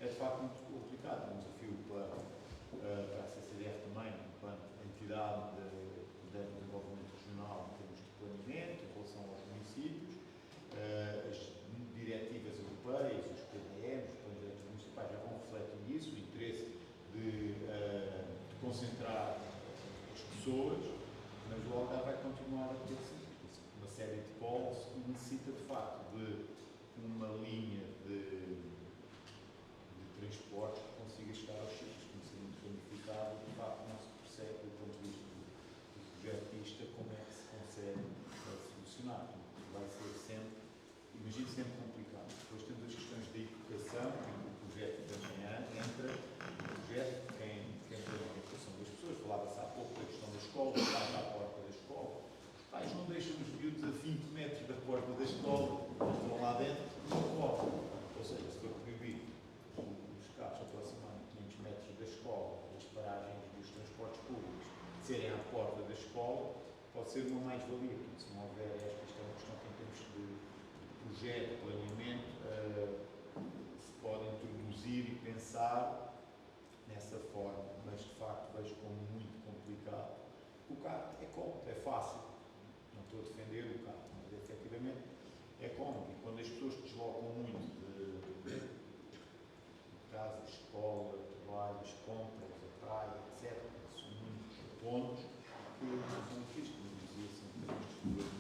é de facto muito complicado. É um desafio para a CCDF também, enquanto entidade de desenvolvimento regional em termos de planeamento, em relação aos municípios, as diretivas europeias, os PDMs, os planos diretos municipais já vão refletir isso, o interesse de concentrar as pessoas, mas o Algarve vai continuar a ter uma série de polos e necessita de facto de um uma linha de transporte que consiga chegar aos sítios, como ser muito ramificado, de facto não se percebe do ponto de vista do projetista como é que se consegue solucionar. Vai ser sempre, imagino sempre complicado. Depois temos as questões da educação, em que o projeto da manhã entra no projeto, quem tem a educação das pessoas, falava-se há pouco da questão da escola, está à porta da escola. Os pais não deixam os miúdos a 20 metros da porta da escola, estão lá dentro, não podem. Ou seja, se for proibido os carros aproximadamente 500 metros da escola, das paragens dos transportes públicos, serem à porta da escola, pode ser uma mais-valia, porque se não houver, esta é uma questão que em termos de projeto, planeamento, se pode introduzir e pensar nessa forma, mas de facto vejo como muito complicado. O carro é cómodo, é fácil, não estou a defender o carro, mas efetivamente é cómodo, e quando as pessoas se deslocam muito de casa, escola, trabalho, as compras, a praia, etc., são muitos pontos que são difíceis, como dizia, são muito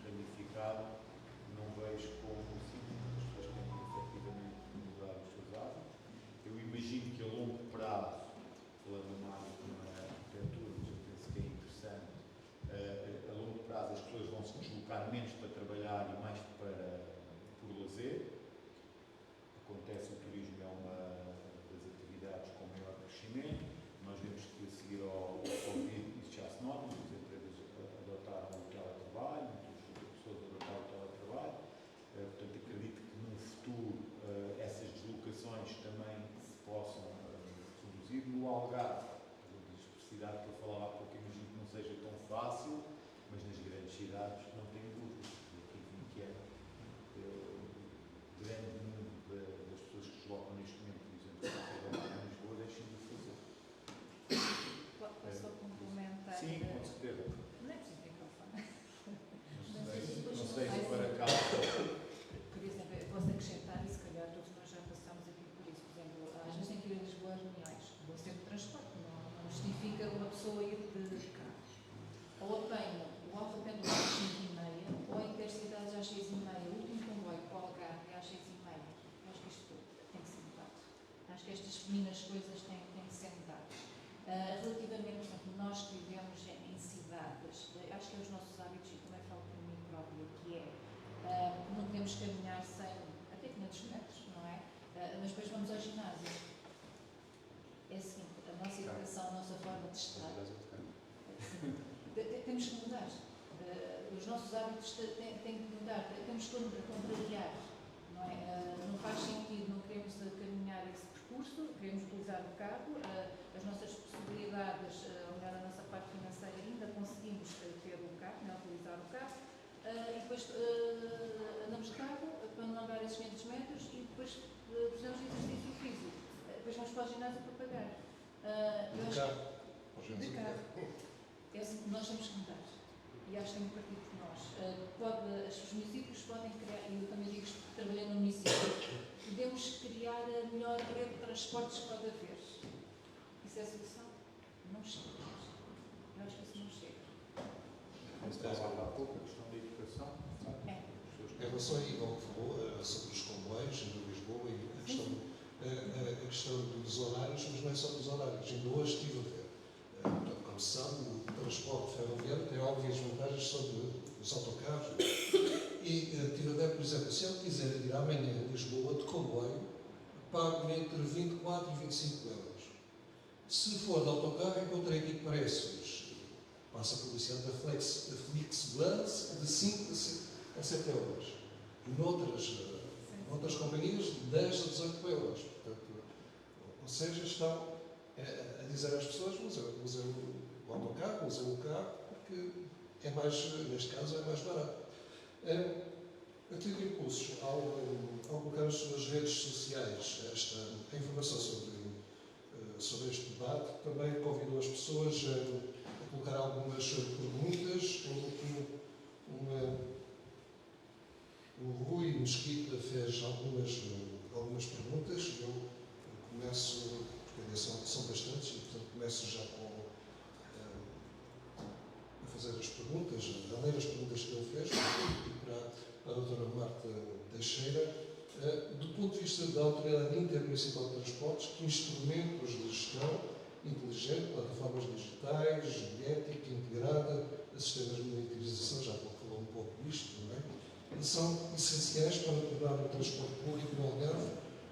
ramificado, não vejo como simples, as pessoas têm que efetivamente mudar os seus hábitos. Eu imagino que a longo prazo, falando numa área como a arquitetura, mas eu penso que é interessante, a longo prazo as pessoas vão se deslocar menos para trabalhar e mais por lazer. Acontece, o turismo é uma das atividades com maior crescimento. Nós vemos que a seguir ao Covid isso já se nota, muitas empresas adotaram o teletrabalho, muitas pessoas adotaram o teletrabalho. Portanto, acredito que no futuro essas deslocações também se possam reduzir. No Algarve, a dispersidade que eu falava há pouco, imagino que não seja tão fácil, mas nas grandes cidades não tenho dúvidas. Aqui que é grande número das pessoas que se deslocam neste momento, por exemplo, em Lisboa, deixam de o fazer. Posso só complementar? Sim, com certeza. Não é preciso microfone. Não sei se para cá. Por exemplo, eu posso acrescentar, e se calhar todos nós já passámos aqui por isso. Por exemplo, às vezes tem que ir a Lisboa a reuniões, vou sempre de transporte, não justifica uma pessoa ir de carro. Ou apanho o Alfa Pendular às 5h30, ou a Intercidades às 6h30, o último comboio para o Algarve às 6h30. Acho que isto tem que ser mudado. Acho que estas pequenas coisas têm que ser mudadas. Relativamente, por exemplo, nós que vivemos em cidades, acho que é os nossos hábitos, e também falo por mim própria, que é, não podemos caminhar sem, até 500 metros, não é? Mas depois vamos ao ginásio. É assim, a nossa educação, a nossa forma de estar, temos que mudar. Os nossos hábitos têm que mudar, temos que contrariar, não é? Não faz sentido, não queremos caminhar esse percurso, queremos utilizar o carro, as nossas possibilidades, olhar a nossa parte financeira, ainda conseguimos ter o carro, não utilizar o carro, e depois andamos de carro para não andar esses 500 metros e depois precisamos de exercício físico. Depois vamos para o ginásio para pagar. De carro. É assim que nós temos que mudar. E acho que tem um partido de nós. Os municípios podem criar, e eu também digo que trabalhei no município, podemos criar a melhor rede de transportes que pode haver. Isso é a solução? Não chega. Eu acho que isso não chega. Estava há pouco a questão da educação. Em relação aí ao que falou sobre os comboios em Lisboa e a questão dos horários, mas não é só dos horários. Ainda hoje estive a ver. Portanto, como se sabe, o transporte ferroviário tem óbvias vantagens sobre os autocarros. E estive a ver, por exemplo, se eu quiser ir amanhã a Lisboa de comboio, pago entre 24 e 25 euros. Se for de autocarro, encontrei aqui preços. Passa a publicidade da Flixbus de 5 a 7 euros. E noutras companhias, de 10 a 18 euros. Portanto, ou seja, estão a dizer às pessoas, usem o autocarro, usem o carro, porque é mais, neste caso, é mais barato. Eu tive impulsos ao colocar nas suas redes sociais a informação sobre este debate. Também convidou as pessoas a colocar algumas perguntas. O Rui Mesquita fez algumas perguntas. Eu começo, porque são bastantes, e portanto começo já a fazer as perguntas, a ler as perguntas que ele fez, e para doutora Marta Teixeira, do ponto de vista da Autoridade Intermunicipal de Transportes, que instrumentos de gestão inteligente, plataformas digitais, biética integrada, sistemas de monitorização, já falou um pouco disto, não é? São essenciais para tornar o transporte público no Algarve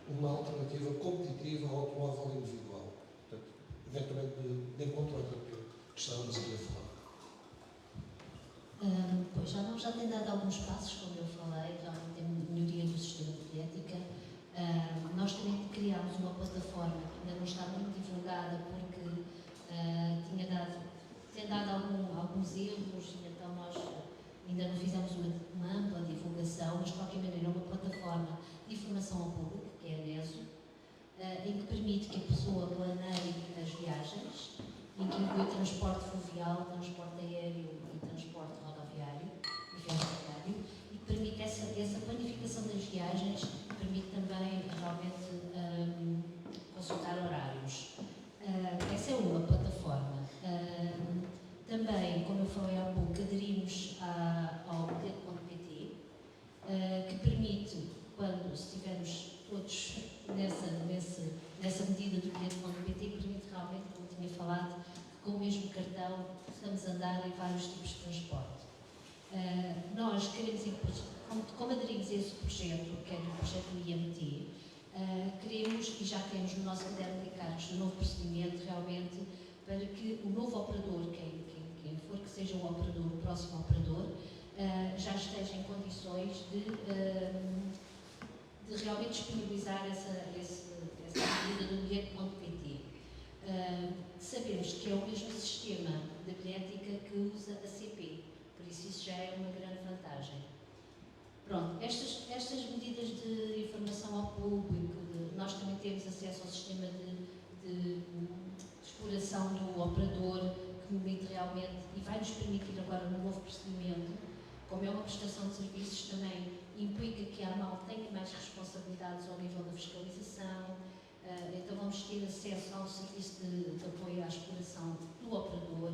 uma alternativa competitiva ao automóvel individual. Portanto, eventualmente, de encontro àquilo que estávamos aqui a falar. Pois já tem dado alguns passos, como eu falei, realmente tem melhoria do sistema de biética. Nós também criámos uma plataforma que ainda não está muito divulgada porque tem dado alguns erros e então nós ainda não fizemos uma ampla divulgação, mas de qualquer maneira é uma plataforma de informação ao público, que é a NESO, em que permite que a pessoa planeie as viagens, em que inclui transporte fluvial, transporte aéreo e transporte rodoviário e ferroviário, e que permite essa planificação das viagens, permite também realmente consultar horários. Essa é uma plataforma. Também, como eu falei há pouco, aderimos ao bilhete.pt, que permite, quando estivermos todos nessa medida do bilhete.pt, permite realmente, como eu tinha falado, que com o mesmo cartão possamos andar em vários tipos de transporte. Nós queremos, como aderimos a esse projeto, que é o projeto do IMT, queremos, e já temos no nosso caderno de encargos, um novo procedimento realmente para que o novo operador, quem for que seja o operador, o próximo operador, já esteja em condições de realmente disponibilizar essa medida do bilhete.pt. Sabemos que é o mesmo sistema de bilhética que usa a CP, por isso já é uma grande vantagem. Pronto, estas medidas de informação ao público, nós também temos acesso ao sistema de exploração do operador, que permite realmente, e vai nos permitir agora no novo procedimento, como é uma prestação de serviços, também implica que a AMAL tenha mais responsabilidades ao nível da fiscalização, então vamos ter acesso ao serviço de apoio à exploração do operador,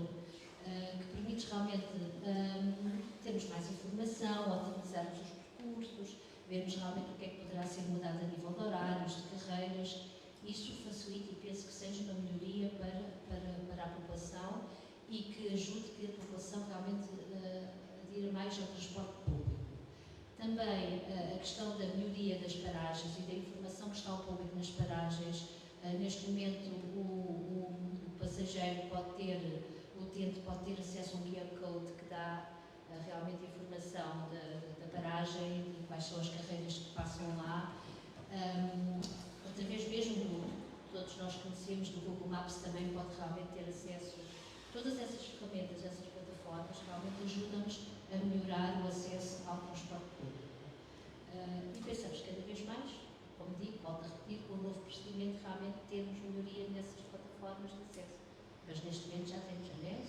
que permite realmente termos mais informação, otimizarmos os percursos, vermos realmente o que é que poderá ser mudado a nível de horários, de carreiras. Isso facilita e penso que seja uma melhoria para a população e que ajude que a população realmente adira mais ao transporte público. Também a questão da melhoria das paragens e da informação que está ao público nas paragens. Neste momento o passageiro o utente pode ter acesso a um QR Code que dá realmente informação da paragem e quais são as carreiras que passam lá. Através mesmo todos nós conhecemos do Google Maps, também pode realmente ter acesso. Todas essas ferramentas, essas plataformas, realmente ajudam-nos a melhorar o acesso ao transporte público. E pensamos cada vez mais, como digo, volto a repetir, com o novo procedimento realmente temos melhoria nessas plataformas de acesso. Mas neste momento já temos a NES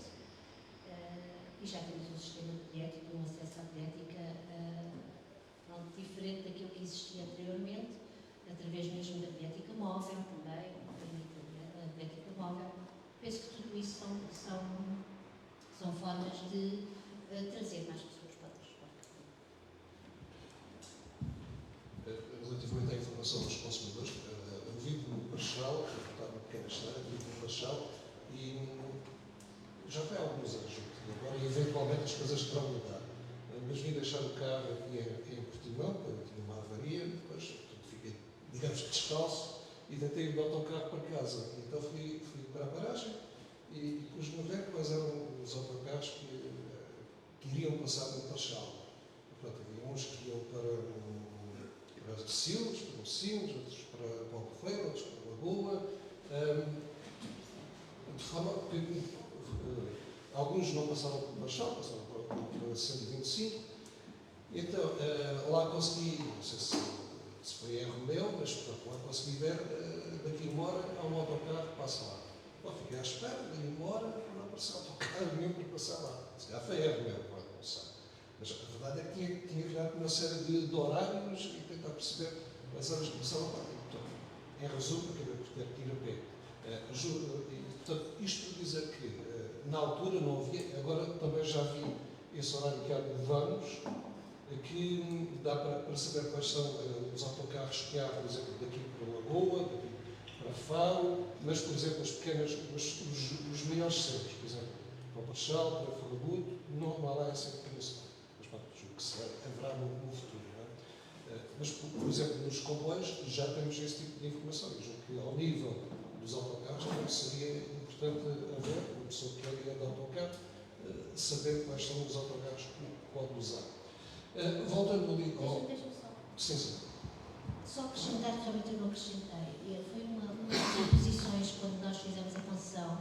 e já temos um sistema de bilhética, um acesso à bilhética diferente daquilo que existia anteriormente, através mesmo da bilhética móvel também, a bilhética móvel. Penso que tudo isso são formas de trazer mais pessoas para o transporte. Relativamente à informação dos consumidores, eu vivo no Marechal, vou contar uma pequena história, vivo no Marechal e já foi há alguns anos, agora eventualmente as coisas terão mudado. Mas vim deixar o carro aqui em Portimão, porque tinha uma avaria, depois fiquei, digamos que descalço, e tentei ir de autocarro para casa. Então fui para a paragem e pus-me a ver quais eram os autocarros que iriam passar no Marechal. Portanto, havia uns que iam para Sines, outros para Albufeira, outros para Lagoa, de forma que alguns não passaram pelo Marechal, passaram para 125. Então, lá consegui, não sei se foi erro meu, mas lá consegui ver, daqui a uma hora há um autocarro que passa lá. Bom, fiquei à espera, daqui a uma hora não apareceu autocarro nenhum para passar lá. Se calhar foi erro meu, não sei. Mas a verdade é que tinha que olhar para uma série de horários e tentar perceber as horas que passavam lá. Então, em resumo, acabei por ter que ir a pé. Portanto, isto para dizer que na altura não havia, agora também já vi esse horário que há de anos, Aqui dá para saber quais são os autocarros que há, por exemplo, daqui para Lagoa, daqui para Faro, mas, por exemplo, os pequenos, os maiores centros, por exemplo, para o Paixão, para Ferragudo, não há lá essa informação. Mas, pronto, julgo que haverá no futuro. Não é? Mas, por exemplo, nos comboios já temos esse tipo de informação. Eu julgo que, ao nível dos autocarros, também seria importante haver, uma pessoa que é de autocarro, saber quais são os autocarros que pode usar. Voltando ali ao... Deixa-me só. Sim, sim. Só acrescentar, que realmente eu não acrescentei. Foi uma das imposições, quando nós fizemos a concessão,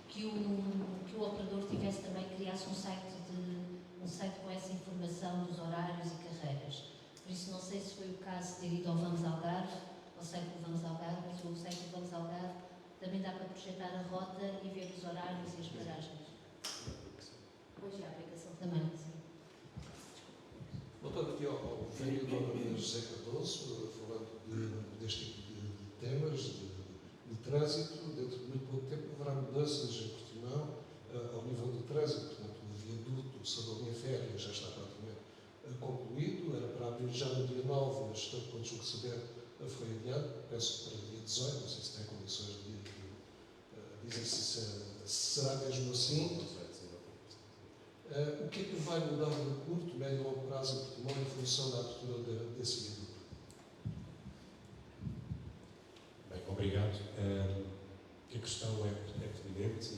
que o operador tivesse também, criasse um site com essa informação dos horários e carreiras. Por isso, não sei se foi o caso de ter ido ao Vamos Algarve, ao site do Vamos Algarve, mas o site do Vamos Algarve também dá para projetar a rota e ver os horários e as paragens. Pois é, a aplicação também, sim. Voltando aqui ao vereador José Cardoso, falando deste tipo de temas, de trânsito, dentro de muito pouco tempo haverá mudanças em Portimão ao nível do trânsito. Portanto, o viaduto sobre a linha férrea já está praticamente concluído, era para abrir já no dia 9, mas tanto quanto julgo saber foi adiado, penso para dia 18, não sei se tem condições de dizer se será mesmo assim. O que é que vai mudar no curto, médio e longo prazo em Portimão em função da abertura desse viaduto? Bem, obrigado. A questão é pertinente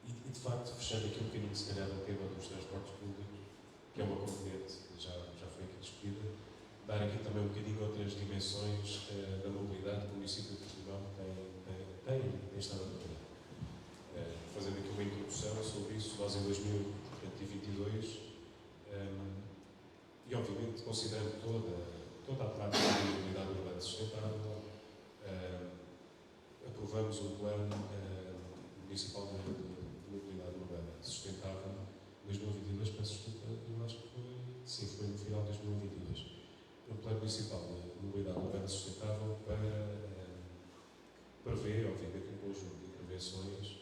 e, de facto, fechando aqui um bocadinho, se calhar, o tema dos transportes públicos, que é uma componente que já foi aqui discutida, dar aqui também um bocadinho outras dimensões da mobilidade que o município de Portimão tem estado a trabalhar. Fazendo aqui uma introdução sobre isso, nós em 2022, e obviamente considerando toda a prática de mobilidade urbana sustentável, aprovamos um plano municipal de mobilidade urbana sustentável em 2022, peço desculpa, eu acho que foi no final de 2022. Um plano municipal de mobilidade urbana sustentável para prever, obviamente, um conjunto de intervenções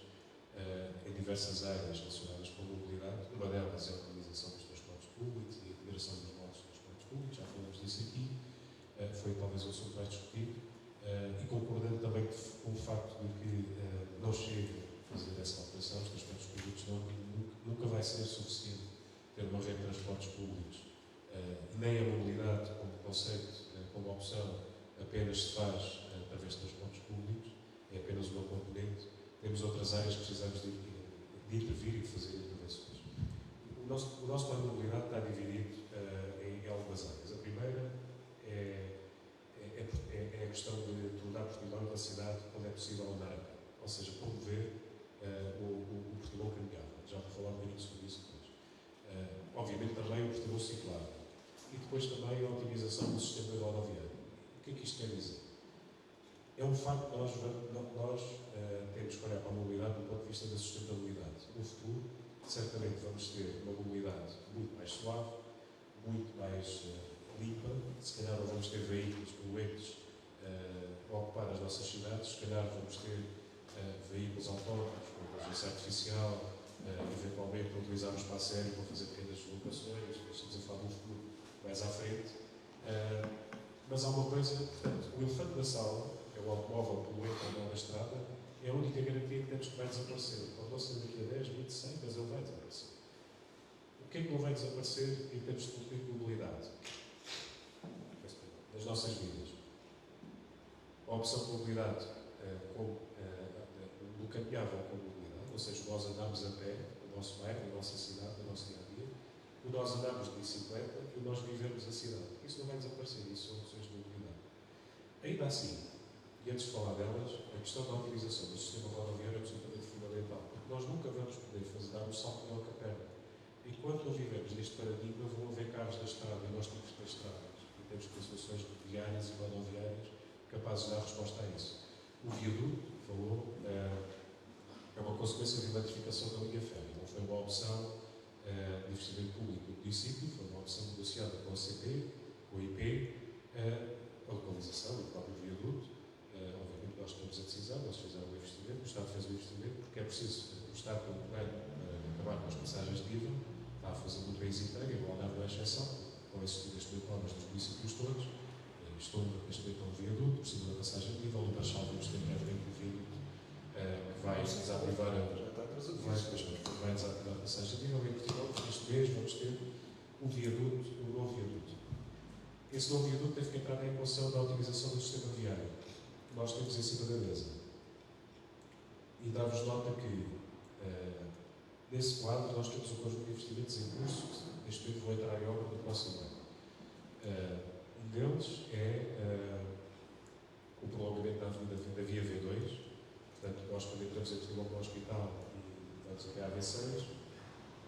em diversas áreas relacionadas com a mobilidade. Uma delas é a utilização dos transportes públicos e a integração dos modos de transportes públicos, já falamos disso aqui, foi talvez um assunto mais discutido, e concordando também com o facto de que não chega a fazer essa alteração, os transportes públicos nunca vai ser suficiente ter uma rede de transportes públicos, nem a mobilidade como conceito, como opção, apenas se faz através de transportes públicos, é apenas uma componente. Temos outras áreas que precisamos de intervir e de fazer intervenções. O nosso plano de mobilidade está dividido em algumas áreas. A primeira é a questão de tornar Portimão uma cidade onde é possível andar a pé, ou seja, promover o Portimão caminhável. Já vou falar um bocadinho sobre isso depois. Obviamente também o Portimão ciclável. E depois também a otimização do sistema rodoviário. O que é que isto quer dizer? É um facto que nós temos que olhar para a mobilidade do ponto de vista da sustentabilidade. No futuro, certamente vamos ter uma mobilidade muito mais suave, muito mais limpa. Se calhar não vamos ter veículos poluentes a ocupar as nossas cidades, se calhar vamos ter veículos autónomos com inteligência artificial, eventualmente utilizar o espaço aéreo para fazer pequenas deslocações, estamos a falar do futuro mais à frente. Mas há uma coisa, portanto, o elefante da sala, o automóvel poluente ao longo da estrada, é a única garantia que temos que vai desaparecer. Pode não ser daqui a 10, 20, 100, mas ele vai desaparecer. O que é que não vai desaparecer em termos de mobilidade? Das nossas vidas. A opção de mobilidade do caminhável com mobilidade, ou seja, nós andamos a pé, no nosso bairro, na nossa cidade, no nosso dia-a-dia, o nós andamos de bicicleta e o nós vivemos a cidade. Isso não vai desaparecer, isso são opções de mobilidade. Ainda assim, e antes de falar delas, a questão da utilização do sistema rodoviário é absolutamente fundamental, porque nós nunca vamos poder dar um salto maior que a perna. Enquanto não vivemos neste paradigma, vão haver carros da estrada e nós temos que ter estradas. E temos que ter soluções viárias e rodoviárias capazes de dar resposta a isso. O viaduto, que falou, é uma consequência de eletrificação da linha férrea. Não foi uma opção de investimento público do município, foi uma opção negociada com a CP, com a IP, a localização do próprio viaduto. Obviamente nós tomamos a decisão, nós fizemos o investimento, o Estado fez o investimento, porque é preciso, o Estado tem um plano para acabar com as passagens de IVA, está a fazer muito bem esse entrega, igual não é exceção, vão existir neste momento obras nos municípios todos. Estou neste momento um viaduto, por cima da passagem de nível, no Marchal vamos ter brevemente um viaduto que vai desativar a passagem de nível, e em Portugal, este mês, vamos ter o novo viaduto. Esse novo viaduto teve que entrar na equação da utilização do sistema viário. Nós temos em cima da mesa. E dar-vos nota que, nesse quadro, nós temos um conjunto de investimentos em curso, que neste momento vão entrar em obra no próximo ano. Um deles é o prolongamento da via V2. Portanto, nós, quando entramos em Portugal para o hospital e vamos até à V6,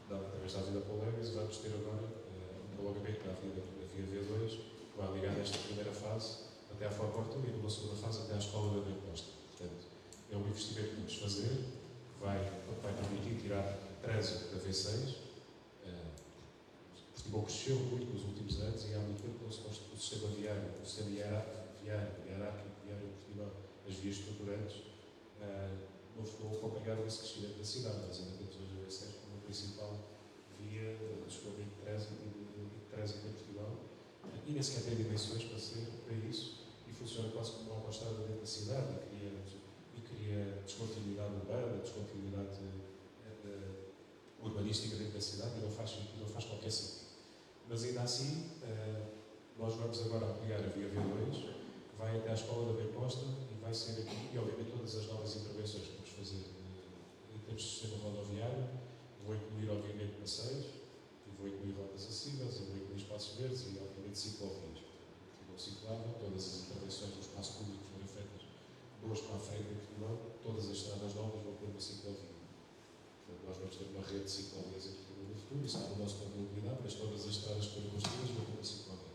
através da Avenida Poleiras, vamos ter agora um prolongamento da via V2, que vai ligar nesta primeira fase até à Forporta e numa segunda fase até à Escola da Rei Costa. Portanto, é um investimento que vamos fazer, que vai permitir tirar trânsito da V6. Portugal cresceu muito nos últimos anos e há muito tempo não se construiu o sistema viário, o sistema hierárquico viário de Portugal, as vias estruturantes, não ficou acompanhado desse crescimento da cidade. Nós ainda temos hoje a V6 como a principal via de escoamento de trânsito em Portugal e nem sequer tem dimensões para isso, e funciona quase como uma autoestrada dentro da cidade e cria descontinuidade urbana, descontinuidade urbanística dentro da cidade, e não faz qualquer sentido. Mas ainda assim, nós vamos agora ampliar a via V2, que vai até à Escola da Rei Costa, e vai ser aqui, e obviamente todas as novas intervenções que vamos fazer em termos de sistema rodoviário, vou incluir obviamente passeios, e vou incluir rotas acessíveis, e vou incluir espaços verdes e obviamente ciclovias. Portanto, ciclável, todas as intervenções do espaço público forem feitas duas para a frente em Portugal, todas as estradas novas vão ter uma ciclovia. Portanto, nós vamos ter uma rede de ciclovias em Portugal no futuro, isso está no nosso plano de mobilidade, mas todas as estradas que forem construídas vão ter uma ciclovia.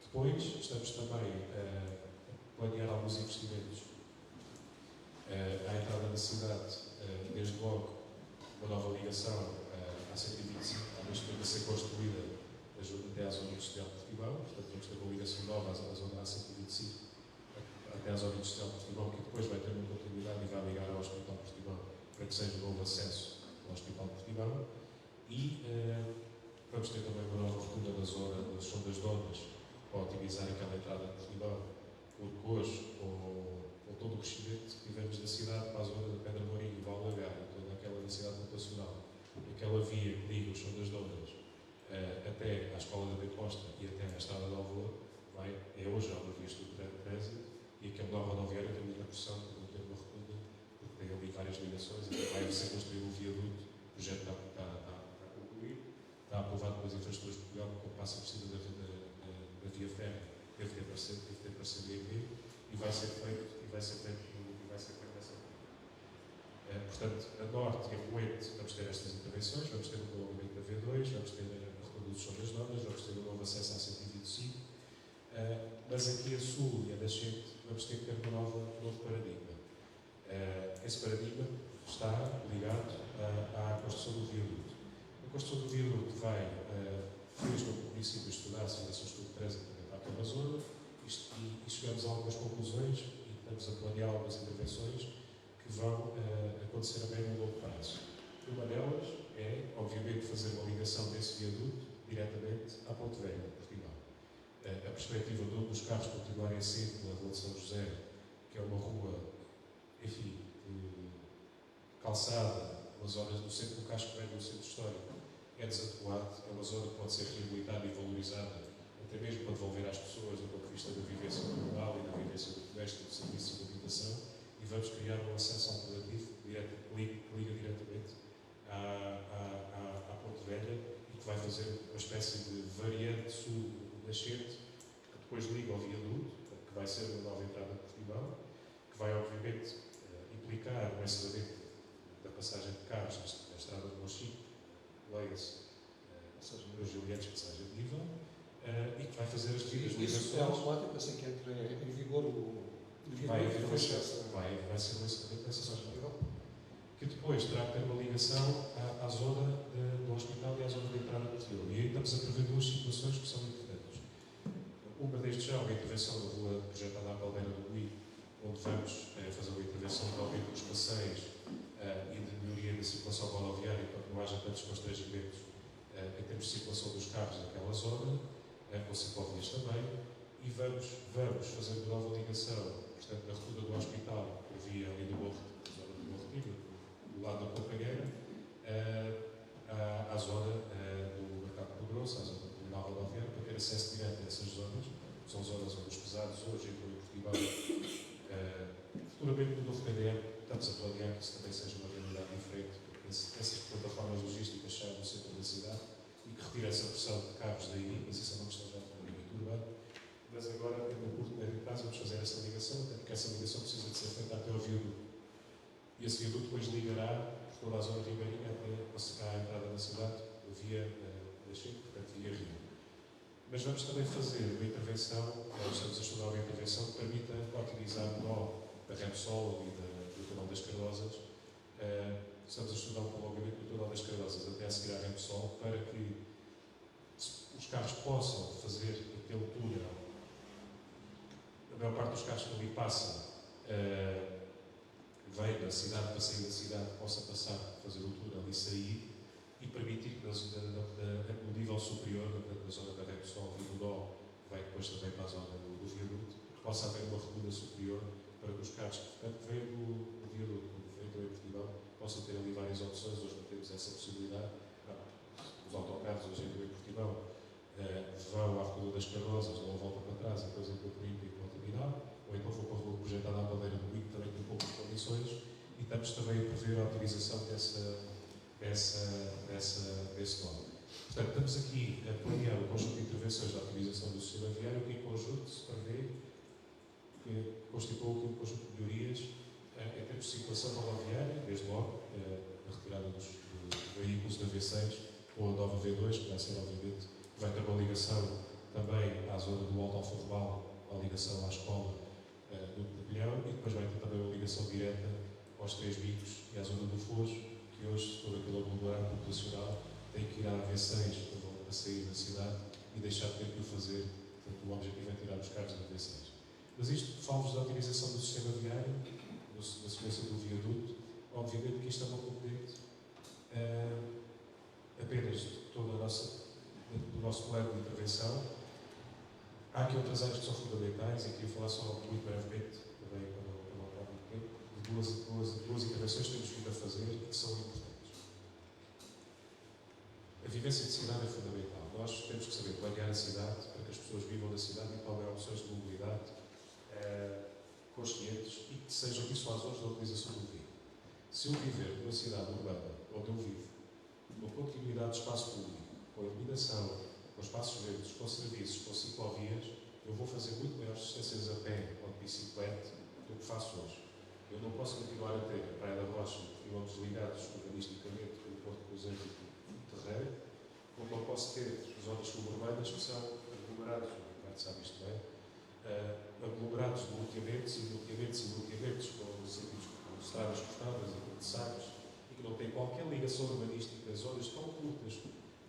Depois, estamos também a planear alguns investimentos à entrada da cidade, desde logo uma nova ligação à 125, neste momento a ser construída até à zona industrial de Portimão. Portanto, vamos ter uma ligação nova à zona A125 até à zona industrial de Portimão, que depois vai ter uma continuidade e vai ligar ao Hospital de Portimão, para que seja um novo acesso ao Hospital de Portimão. E vamos ter também uma nova rotunda da zona das sondas de ondas, para otimizar aquela entrada de Portimão, porque hoje, com todo o crescimento que tivemos da cidade para a zona de Pedra Mourinho e Valdagar, e toda aquela densidade populacional, aquela via que liga os sondas de ondas até à Escola da Rei Costa e até à Estrada de Alvalade, é hoje já uma via estruturante de trânsito, e aquele novo rodoviário tem muita pressão, porque não tem uma rotunda, porque tem ali várias ligações, e vai ser construído um viaduto, o projeto está a concluir, está aprovado pelas infraestruturas de Portugal, que passa por cima da via férrea, deve ter parceria aqui, e vai ser feito dessa forma. Portanto, a norte e a poente vamos ter estas intervenções, vamos ter o prolongamento da V2, vamos ter a recondução das normas, vamos ter o novo acesso à 125, mas aqui a sul e a nascente vamos ter que ter um novo paradigma. Esse paradigma está ligado à construção do viaduto. A construção do viaduto fez com que o município estudasse, fizesse um estudo de trânsito para aquela zona, e chegamos a algumas conclusões e estamos a planear algumas intervenções que vão acontecer a médio e longo prazo. Uma delas é, obviamente, fazer uma ligação desse viaduto diretamente à Ponte Velha, Portimão. A perspectiva dos carros continuarem sempre na Rua de São José, que é uma rua, enfim, calçada, uma zona do centro do casco velho, do centro histórico, é desadequado, é uma zona que pode ser reabilitada e valorizada, até mesmo para devolver às pessoas, do ponto de vista da vivência rural e da vivência do comércio, do serviço de habitação, e vamos criar um acesso alternativo que liga diretamente à Ponte Velha e que vai fazer uma espécie de variante sul-nascente que depois liga ao viaduto, que vai ser uma nova entrada de Portimão, que vai obviamente implicar o encerramento da passagem de carros na estrada de Monchique, leia-se, ou seja, nos Julianos, passagem de nível, e que vai fazer as devidas ligações. Isso é automático, assim que entra em vigor o vai ser um encerramento dessa zona. Que depois terá que ter uma ligação à zona do hospital e à zona de entrada de Portimão. E aí estamos a prever duas situações que são importantes. Uma, desde já, uma intervenção da rua projetada à Palmeira do Luí, onde vamos fazer uma intervenção de aumento dos passeios e de melhoria da circulação rodoviária para que não haja tantos constrangimentos em termos de circulação carros daquela zona, com ciclovias também, e vamos fazer uma nova ligação, portanto, na rotunda do hospital, por via ali do Morro, da zona do Morro Retiro, do lado da Companheira, à zona do Mercado do Grosso, à zona do Terminal Rodoviário, para ter acesso direto a essas zonas. São zonas onde os pesados hoje entram em Portugal. Futuramente, no novo PDM, estamos a planear que isso também seja uma realidade diferente, porque essas plataformas logísticas saiam do centro da cidade e que retire essa pressão de carros daí, mas isso é uma questão já de planeamento urbano. Mas agora, no curto médio prazo, vamos fazer essa ligação, até porque essa ligação precisa de ser feita até ao viaduto. E esse viaduto depois ligará por toda a zona ribeirinha até a entrada na cidade via Chico, portanto via Rio. Mas vamos também fazer uma intervenção, estamos a estudar uma intervenção que permita otimizar o nó da Repsol e do Canal das Cardosas. Estamos a estudar o prolongamento do Canal das Cardosas até a seguir à Repsol para que os carros possam fazer aquele túnel. A maior parte dos carros que ali passam vem da cidade, para sair da cidade, possa passar, fazer o túnel e sair, e permitir que no nível superior, na zona da Repsol e do Dó, vai depois também para a zona do viaduto, que possa haver uma rotunda superior para que os carros que, portanto, vêm do viaduto, como vêm também em Portugal, possam ter ali várias opções. Hoje não temos essa possibilidade. Os autocarros hoje em Portugal vão à rotunda das Cardosas, dão a volta para trás, e depois em Coimbra e para o terminal, ou então vão para a rua projetada à Madeira do Minho, também tem poucas condições, e estamos também a prever a utilização desse nó. Portanto, estamos aqui a planear o conjunto de intervenções da utilização do sistema viário, que em conjunto se prevê que constitua aqui um conjunto de melhorias em termos de circulação rodoviária, desde logo a retirada dos veículos da V6 ou a nova V2, que vai ser, obviamente, vai ter uma ligação também à zona do Alto Alfarrobal, a ligação à escola do Pavilhão, e depois vai ter também uma ligação direta aos Três Bicos e à zona do Foz, que hoje, todo aquele aglomerado populacional, tem que ir à V6 para sair da cidade e deixar de ter que o fazer. Portanto, o objetivo é tirar os carros da V6. Mas isto, falo-vos da otimização do sistema viário, na sequência do viaduto. Obviamente que isto é uma componente apenas de toda do nosso plano de intervenção. Há aqui outras áreas que são fundamentais, e queria falar só muito brevemente, também para não ocupar muito tempo, de duas intervenções que temos vindo a fazer e que são importantes. A vivência de cidade é fundamental. Nós temos que saber planear a cidade para que as pessoas vivam na cidade e tomem opções de mobilidade conscientes e que sejam dissuasores da utilização do veículo. Se eu viver numa cidade urbana onde eu vivo, uma continuidade de espaço público, com iluminação, com espaços verdes, com serviços, com ciclovias, eu vou fazer muito maiores distâncias a pé ou de bicicleta do que faço hoje. Eu não posso continuar a ter a Praia da Rocha, quilómetros ligados urbanisticamente com o Porto Cruzeiro e Terreiro, como não posso ter zonas suburbanas que são aglomerados, o Ricardo sabe isto bem, aglomerados de loteamentos e loteamentos com estradas cortadas e com sacos, e que não têm qualquer ligação urbanística, zonas tão curtas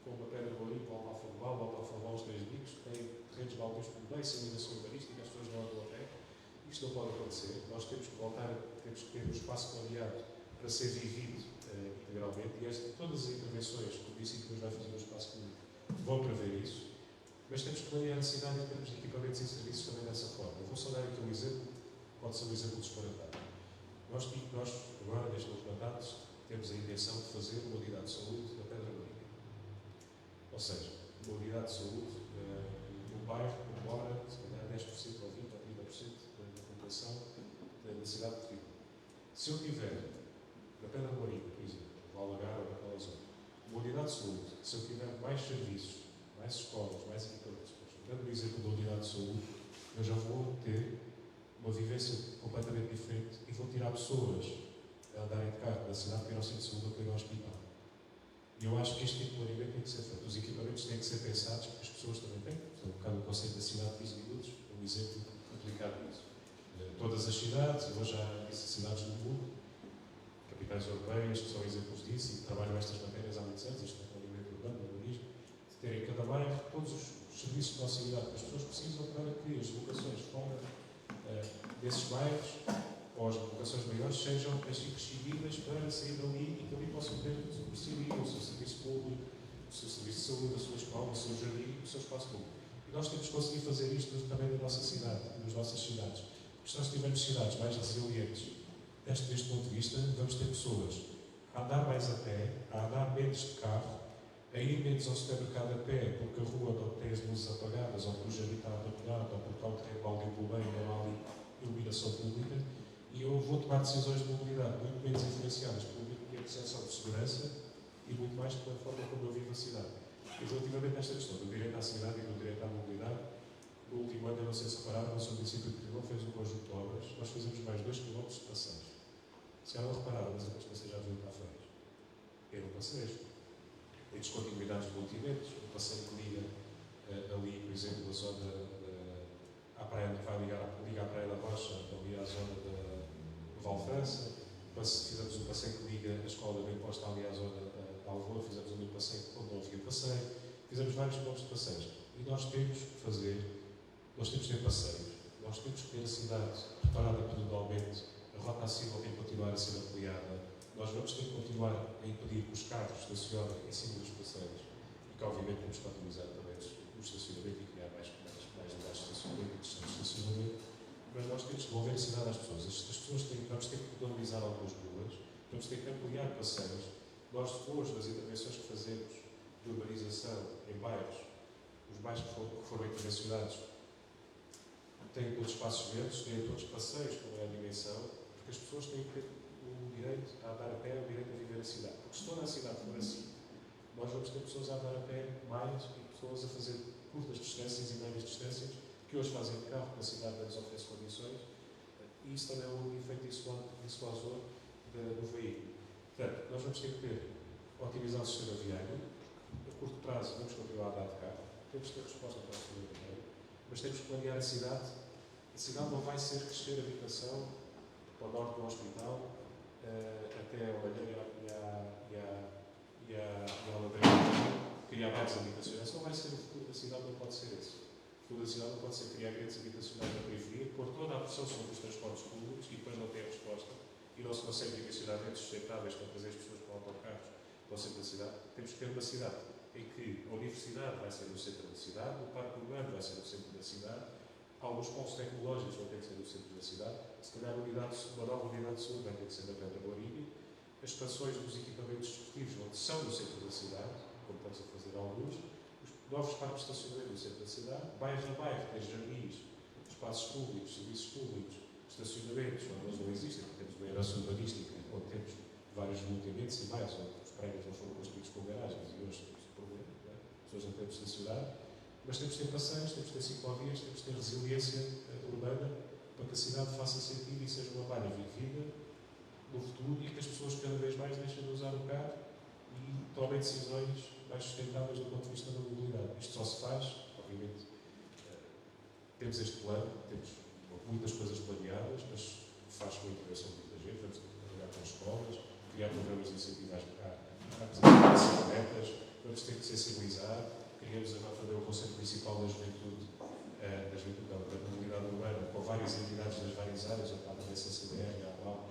como a Pedra do Ourique, o Alto Alfarrobal, os Três Bicos, que têm terrenos baldios por bem, sem ligação urbanística, as pessoas não andam a pé. Isto não pode acontecer. Nós temos que voltar, temos que ter um espaço planeado para ser vivido integralmente, e todas as intervenções que o município vai fazer no espaço público vão prever isso, mas temos que planear a cidade em termos de equipamentos e serviços também dessa forma. Eu vou só dar aqui um exemplo, pode ser um exemplo disparatado. Nós agora, neste novo mandato, temos a intenção de fazer uma unidade de saúde na Pedra Marinha. Ou seja, uma unidade de saúde num bairro que mora, se calhar, 10% ou 20% ou 30% da população da cidade de Vigo. Se eu tiver, na Pedra Marinha, por exemplo, no Algarve ou naquela zona, uma unidade de saúde, se eu tiver mais serviços, mais escolas, mais equipamentos, dando o exemplo da unidade de saúde, eu já vou ter uma vivência completamente diferente e vou tirar pessoas a andarem de carro da cidade para ir ao centro de saúde ou para ir ao hospital. E eu acho que este tipo de planeamento tem que ser feito. Os equipamentos têm que ser pensados porque as pessoas também têm. Portanto, um bocado o conceito da cidade de 15 minutos, um exemplo aplicado nisso. Todas as cidades, eu já disse cidades do mundo, capitais europeias, que são exemplos disso e que trabalham estas matérias há muitos anos, este é planeamento urbano, urbanismo, de terem em cada bairro todos os serviços de proximidade que as pessoas precisam para que as vocações fora desses bairros, ou as vocações maiores, sejam imprescindíveis para sair dali e que ali possam ter o seu domicílio, o seu serviço público, o seu serviço de saúde, a sua escola, o seu jardim, o seu espaço público. E nós temos que conseguir fazer isto também na nossa cidade e nas nossas cidades. Porque se nós tivermos cidades mais resilientes deste ponto de vista, vamos ter pessoas a andar mais a pé, a andar menos de carro, a ir menos ao supermercado a pé, porque a rua não tem as luzes apagadas, ou porque o jardim está abandonado, ou porque há um terreno mal limpo bem, não há ali iluminação pública, e eu vou tomar decisões de mobilidade muito menos influenciadas por uma minha percepção de segurança e muito mais pela forma como eu vivo a cidade. E relativamente a esta questão do direito à cidade e do direito à mobilidade, no último ano, eu não sei se repararam, mas o município de Portugal fez um conjunto de obras, nós fazemos mais 2 km de passeios. Se não repararam, mas as passeios já deviam estar feios. Eram passeios. Tem descontinuidades de multimentos, o passeio que liga ali, por exemplo, a zona à praia, liga à Praia da Rocha, ali à zona de Valfrança. Fizemos um passeio que liga a escola bem posta ali à zona de Alvor, fizemos ali um passeio onde não havia passeio. Fizemos vários quilómetros de passeios. E nós temos que ter passeios, nós temos que ter a cidade preparada pedonalmente, a rota acima tem que continuar a ser apoiada. Nós vamos ter que continuar a impedir que os carros estacionem em cima dos passeios e que, obviamente, temos que otimizar também o estacionamento e criar mais lugares de estacionamento e de estacionamento. Mas nós temos que devolver a cidade às pessoas. Vamos ter que pedonalizar algumas ruas, vamos ter que ampliar passeios. Nós, depois das intervenções que fazemos de urbanização em bairros, os bairros que foram intervencionados têm todos espaços verdes, têm todos passeios, como é a dimensão, porque as pessoas têm que ter o direito a andar a pé, o direito a viver a cidade. Porque se toda a cidade for assim, nós vamos ter pessoas a andar a pé mais e pessoas a fazer curtas distâncias e médias distâncias, que hoje fazem de carro, porque a cidade não lhes oferece condições, e isso também é um efeito dissuasor do veículo. Portanto, nós vamos ter que otimizar o sistema viário. A curto prazo, vamos continuar a andar de carro, temos que ter resposta para o sistema viário, mas temos que planear a cidade. A cidade não vai ser crescer a habitação para o norte do hospital, até a Olheira e a Ladeira, criar bairros habitacionais. Não vai ser o futuro da cidade, não pode ser esse. O futuro da cidade não pode ser criar redes habitacionais na periferia, pôr toda a pressão sobre os transportes públicos e depois não ter a resposta. E não se consegue direcionar redes sustentáveis para trazer as pessoas para autocarros para o centro da cidade. Temos que ter uma cidade em que a universidade vai ser no centro da cidade, o parque urbano vai ser no centro da cidade, alguns polos tecnológicos vão ter que ser no centro da cidade, se calhar uma nova unidade de saúde vai ter que ser na Pedra Lourinho, as expansões dos equipamentos desportivos são no centro da cidade, como estamos a fazer alguns, os novos parques de estacionamento no centro da cidade, bairro a bairro, tem jardins, espaços públicos, serviços públicos, estacionamentos, onde eles não existem, porque temos uma herança urbanística, onde temos vários loteamentos e bairros, onde os prédios não foram construídos com garagens e hoje temos um problema, não é? As pessoas não têm de estacionar, mas temos de ter passeios, temos de ter ciclovias, temos de ter resiliência urbana para que a cidade faça sentido e seja uma malha vivida no futuro e que as pessoas cada vez mais deixem de usar o carro e tomem decisões mais sustentáveis do ponto de vista da mobilidade. Isto só se faz, obviamente, temos este plano, temos muitas coisas planeadas, mas faz com a intervenção de muita gente, vamos ter que trabalhar com escolas, criar programas de incentivo às bicicletas, vamos ter que sensibilizar, criamos agora também o Conselho Municipal da Juventude, da Mobilidade Urbana, com várias entidades das várias áreas, a CCDR, a ABAL,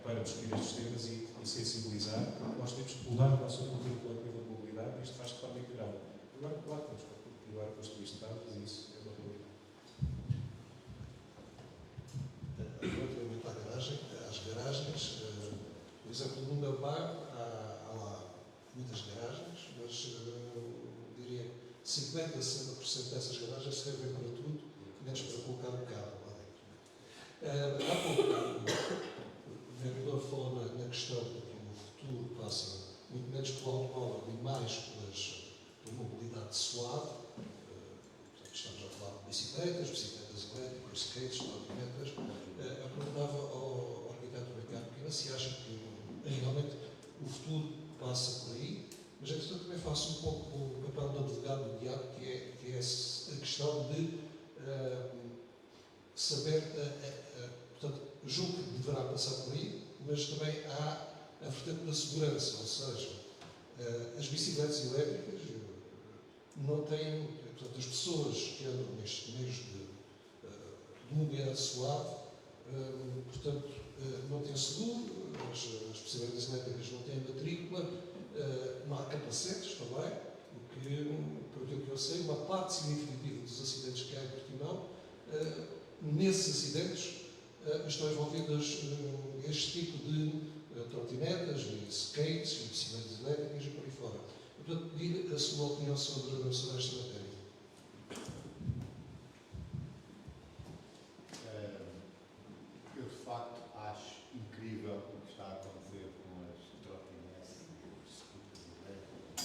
para discutir estes temas e sensibilizar, porque nós temos que mudar a nossa cultura coletiva de mobilidade e isto faz de forma integrada. Agora, claro, temos que continuar a construir estradas e isso é uma realidade. Relativamente às garagens, por exemplo, no meu bairro há lá muitas garagens, mas diria que 50% a 60% dessas garagens servem para tudo, menos para colocar o carro lá dentro. Há pouco, o vereador falou na questão de que o futuro passa muito menos pelo automóvel e mais pela mobilidade suave. Portanto, estamos a falar de bicicletas elétricas, skates, trotinetas. Eu perguntava ao arquiteto Ricardo Pequena se acha que realmente o futuro passa por aí, mas entretanto também faço um pouco o papel do advogado do diabo, que é a questão de saber, portanto, julgo que deverá passar por aí, mas também há a vertente da segurança, ou seja, as bicicletas elétricas não têm, portanto, as pessoas que andam nestes meios de mobilidade suave, portanto, não têm seguro, as bicicletas elétricas não têm matrícula, Não há capacetes também, porque, por aquilo que eu sei, uma parte significativa dos acidentes que há em Portimão, nesses acidentes estão envolvidas este tipo de trotinetas e skates e bicicletas elétricas e por aí fora. Portanto, pedir a sua opinião sobre esta matéria. Eu, de facto, acho incrível o que está a acontecer com as trotinetes e os scooters elétricos.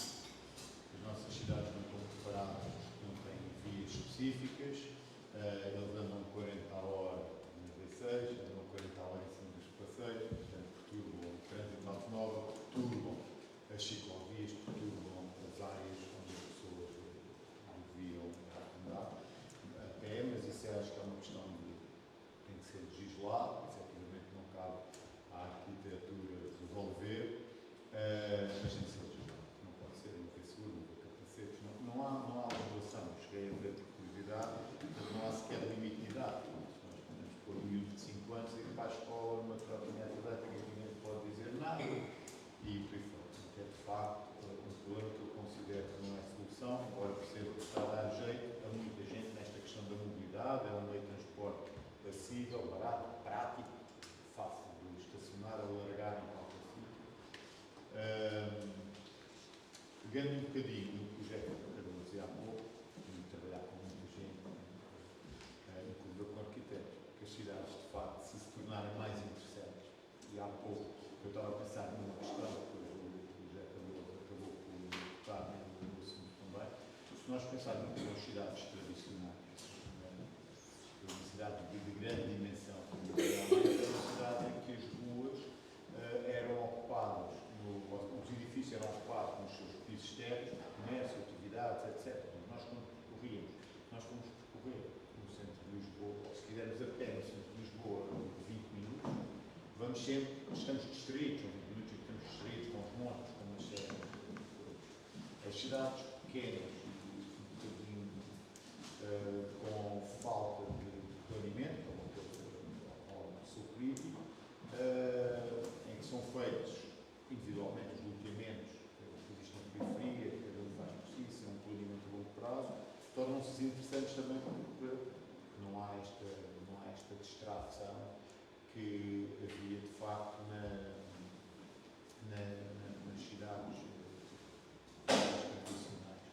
As nossas cidades não estão preparadas, não têm vias específicas, eles andam 40 a hora nas V6, andam 40 a hora em cima dos passeios, portanto, perturbam o trânsito automóvel, perturbam as ciclovias, perturbam as áreas onde as pessoas deviam andar a pé, mas isso acho que é uma questão de tem que ser legislado, efetivamente não cabe à arquitetura resolver, mas tem que ser legislado. Não pode ser no seguro, no capacetes, não há legislação. Cheguei a ver por curiosidade, mas não há sequer limite de idade. Nós podemos pôr um miúdo de 5 anos e ir para a escola uma trotinete elétrica e ninguém pode dizer nada e por aí fora. É de facto um problema que eu considero que não é solução, embora perceba que está a dar jeito a muita gente nesta questão da mobilidade, é um meio de transporte acessível, barato, prático, fácil de estacionar, alargar em qualquer sítio. Pegando um bocadinho no projeto que eu acabei de dizer há pouco, de trabalhar com muita gente, inclusive com arquitetos, que as cidades, de facto, se tornarem mais interessantes, e há pouco eu estava a pensar numa questão, que o projeto acabou por tocar no assunto também, se nós pensarmos nas cidades tradicionais, uma cidade de grande dimensão, era uma cidade em que as ruas eram ocupadas, os edifícios eram ocupados nos seus pisos externos, comércio, atividades, etc. Nós, quando percorríamos, nós fomos percorrer no centro de Lisboa, ou se quisermos a pé no centro de Lisboa, 20 minutos, vamos sempre, estamos distraídos, são 20 minutos e estamos distraídos com os montes, com uma série de as cidades pequenas, com falta de planeamento, ou seu crítico, em que são feitos individualmente os loteamentos que existem na periferia, que cada um faz por si, sem um planeamento a longo prazo, tornam-se interessantes também porque não há esta distração que havia de facto nas cidades tradicionais.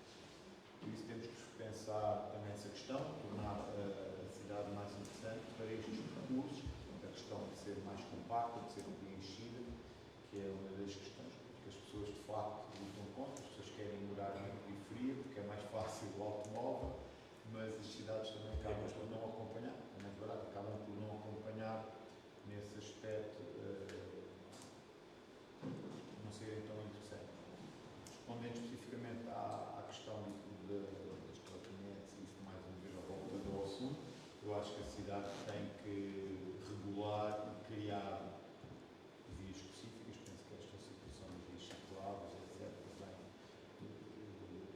Por isso temos que pensar também essa questão, tornar a cidade mais interessante para estes percursos, a questão de ser mais compacta, de ser preenchida, que é uma das questões que as pessoas de facto lutam contra, as pessoas querem morar na periferia porque é mais fácil o automóvel, mas as cidades também acabam por não acompanhar, é mais barato, acabam por não acompanhar nesse aspecto, não serem tão interessantes. Respondendo especificamente à questão das trotinetes, e isto mais uma vez à volta do assunto, eu acho que a cidade tem que regular e criar vias específicas, penso que esta situação de vias circulares, etc., também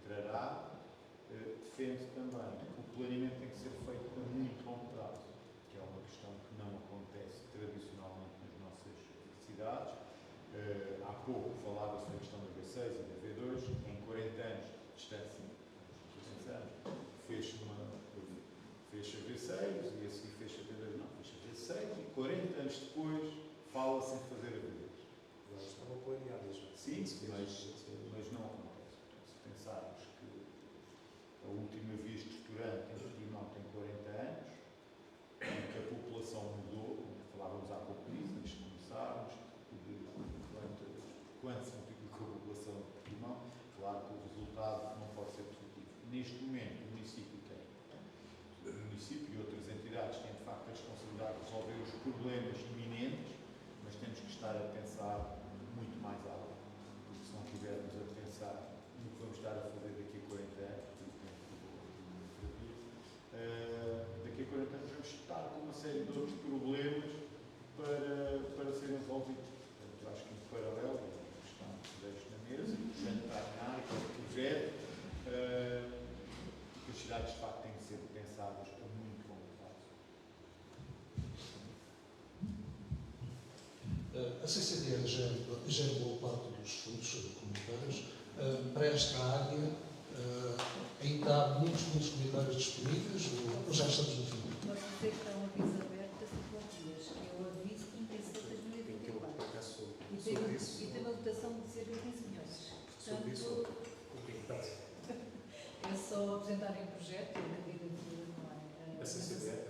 trará. Defende também que o planeamento tem que ser feito a muito longo prazo, que é uma questão que não acontece tradicionalmente nas nossas cidades. Há pouco falava-se da questão da V6 e da V2, em 40 anos de distância, fecha a V6 e a seguir fecha a V2, não, fecha a V6 e 40 anos depois fala-se em fazer a V2. Já estavam planeadas. Sim, mas não acontece. Se pensarmos que a última via estruturante em Portimão tem 40 anos, e que a população mudou, falávamos há pouco disso, antes de começarmos, de quanto se multiplicou a população de Portimão, claro que o resultado não pode ser positivo. Neste momento, o município e outras entidades têm de facto a responsabilidade de resolver os problemas iminentes, mas temos que estar a pensar muito mais alto, porque se não estivermos a pensar no que vamos estar a fazer daqui a 40 anos, daqui a 40 anos vamos estar com uma série de outros problemas para serem resolvidos. Portanto, eu acho que em paralelo, a questão que se deixa na mesa, puxando para a área, para o projeto, que as cidades de facto têm que ser pensadas a muito longo prazo. A CCDR gera boa parte dos fundos comunitários. Para esta área, ainda há muitos fundos comunitários disponíveis ou já estamos no fim? Posso dizer que está um aviso aberto a 5 dias, que é o aviso 37 de Tem que eu, por 2024. acaso, E sobre isso, tem uma votação de cerca de 15 milhões. sobre isso, Portanto, é só apresentarem o projeto e a candidatura, não é? a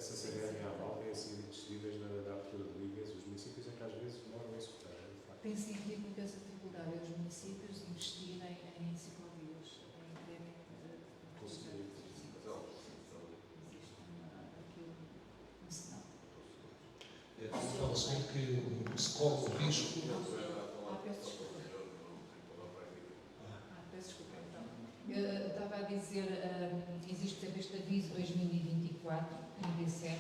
CCDR e a AVAL têm sido discutíveis na abertura de ligas. Os municípios é que às vezes demoram a executar, de facto. Tem sentido que essa dificuldade é os municípios investirem em ciclovias, em terem Conseguir. existe aqui um cenário. Fala-se muito que se corre o risco. Peço desculpa. Peço desculpa, então. Eu estava a dizer, existe sempre este aviso 2024, 37,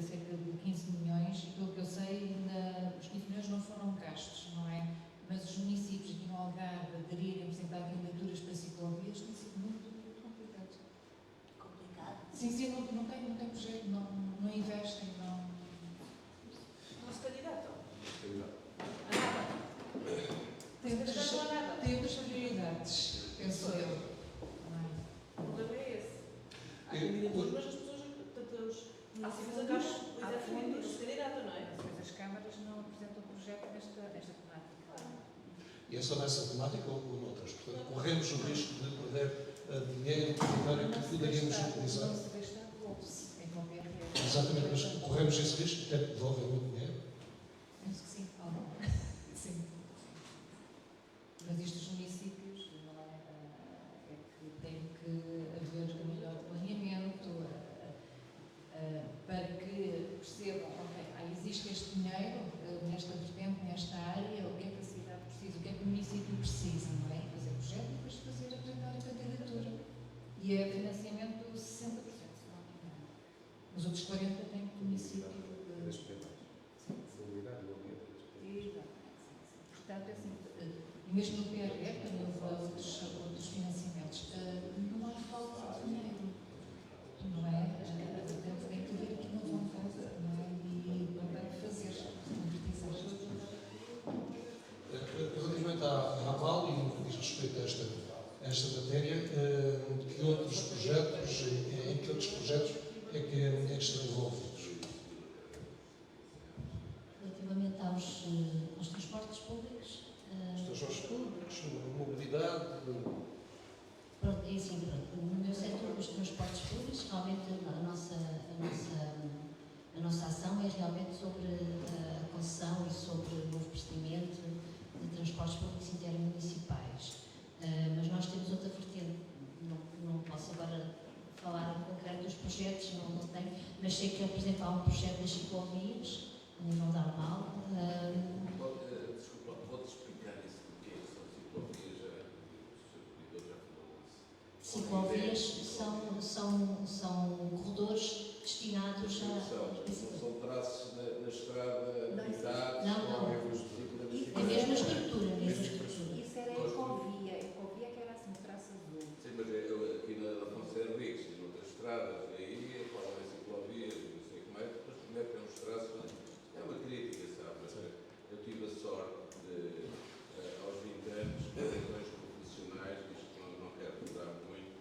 cerca de 15 milhões, e pelo que eu sei, ainda os 15 milhões não foram gastos, não é? Mas os municípios aqui no Algarve aderirem, apresentar candidaturas para ciclovias, tem sido muito complicado. Complicado. Sim, não tem projeto, não investem, não. Não se candidatam. Tem Se outras, candidatam a nada. tem outras prioridades, penso eu. Não é? O problema é esse. Há Eu- candidaturas, mas as pessoas, portanto, os municípios acabam exatamente não se candidatam, não é? Depois as câmaras não apresentam o projeto nesta temática. E é só nessa temática ou noutras? Portanto, corremos o risco de perder dinheiro comunitário que poderíamos utilizar. Não se gasta bolsa em qualquer rede. Exatamente, mas corremos esse risco de devolver muito dinheiro. Penso que sim, Paulo. Sim. Mas isto os municípios, não é? É que tem que haver um melhor planeamento para que percebam, ok, existe este dinheiro nesta vertente, nesta área, o que é que a cidade precisa, o que é que o município precisa, não é? Fazer projeto e depois apresentar a candidatura. E é financiamento 60%, se não me engano. Os outros 40% tem que o município. Deixa eu ver mais. Fidelidade do ambiente. Portanto, é assim, e mesmo no PRR também houve outros financiamentos. Não há falta de dinheiro, não é? Portanto, tem que haver aqui uma vontade, não é? E vontade de fazer, concretizar. Relativamente à AVAL e no que diz respeito a esta matéria, que outros projetos, em que outros projetos é que estão envolvidos? Relativamente aos transportes públicos, Os transportes públicos, mobilidade. pronto, é assim, no meu setor dos transportes públicos, realmente a nossa ação é realmente sobre a concessão e sobre o novo procedimento de transportes públicos intermunicipais. Mas nós temos outra vertente, não posso agora falar em concreto dos projetos, não tenho, mas sei que apresentar um projeto das ciclovias, a nível da AMAL. Desculpa, pode explicar isso do que são ciclovias? O Sr. Vereador já falou isso. Ciclovias são corredores destinados Não a. são traços na estrada, Não, unidades, não. ou erros de É a mesma estrutura, Isso era a Ecovia que era assim, traço azul. Sim, mas aqui na Afonso Henriques e noutras estradas, aí falam em ciclovias e não sei o que mais, depois metem uns traços. É uma crítica, sabe? Mas eu tive a sorte de, aos 20 anos, questões profissionais, isto não quero mudar muito,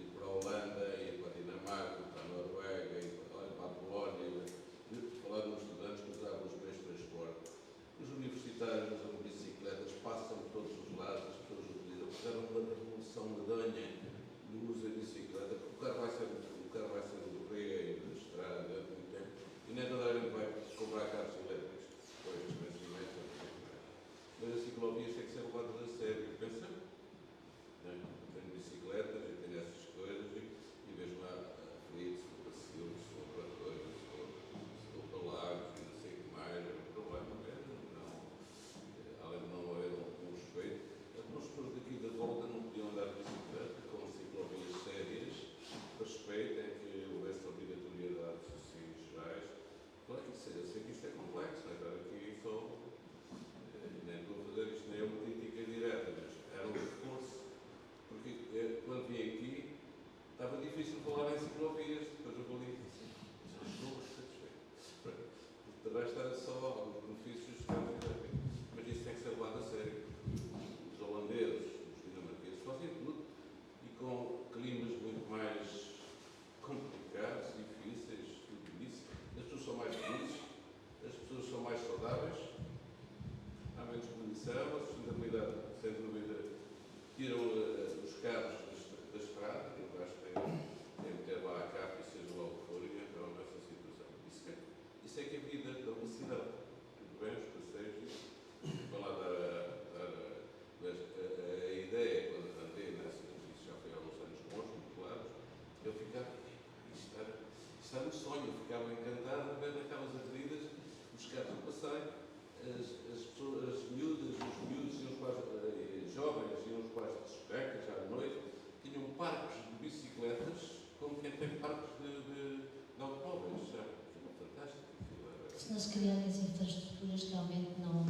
ir para a Holanda, ir para a Dinamarca, para a Noruega, ir para a Polónia, falar nos estudantes que usavam os meios de transporte. Os universitários usam bicicletas, passam por todos os lados, as pessoas utilizam, fizeram uma revolução medonha no uso da bicicleta, porque o carro vai ser do rei, da estrada, durante muito tempo, e nem toda a gente vai comprar carros elétricos, depois os vencimentos, mas as ciclovias têm que ser levadas a sério, pensa, né? Tenho bicicletas e tenho essas coisas, e vejo lá aflitos, ou para Silves, ou para coisas, ou para Lagos, e não sei o que mais, é um problema mesmo, não, além de não haver um respeito, as pessoas daqui da volta não podiam andar de bicicleta, com ciclovias sérias, respeito, em que houvesse obrigatoriedade de sociais gerais. Claro que isso, eu sei que isto é complexo, não é? Estar aqui só, nem estou a fazer isto, nem é uma crítica direta, mas era um reforço, porque quando vim aqui estava difícil falar em ciclovias, depois eu vou ali e disse, já estou satisfeito. Porque de resto era só os benefícios que eu. Mas sonho, ficava encantado de ver naquelas avenidas os carros a passar, as pessoas, as miúdas, os miúdos e os jovens e os quais discotecas à noite, tinham parques de bicicletas como quem tem parques de automóveis, sabe? Aquilo é fantástico. Se não se criarem as infraestruturas, realmente não,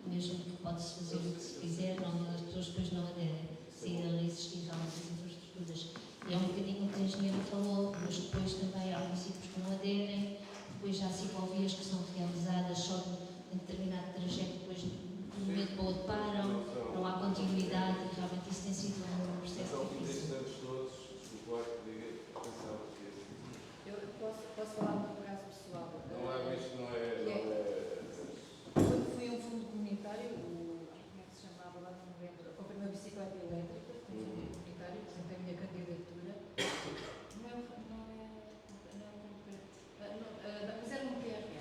mesmo que pode-se fazer o que se quiser, não, as pessoas depois não aderem. Se irão existir realmente as infraestruturas. E é um bocadinho o que a engenheira falou, mas depois também há municípios que não aderem, depois há ciclovias que são realizadas só em determinado trajeto, depois de um momento para o outro param, não há continuidade e realmente isso tem sido um processo Ao fim destes difícil. anos todos, desculpa que diga, pensava que Eu posso falar do meu caso pessoal. não há isto, não é. Quando fui a um fundo comunitário, como é que se chamava lá, não me lembro, comprei uma bicicleta elétrica, fui a um fundo comunitário, apresentei a minha candidatura. Mas era um PRR.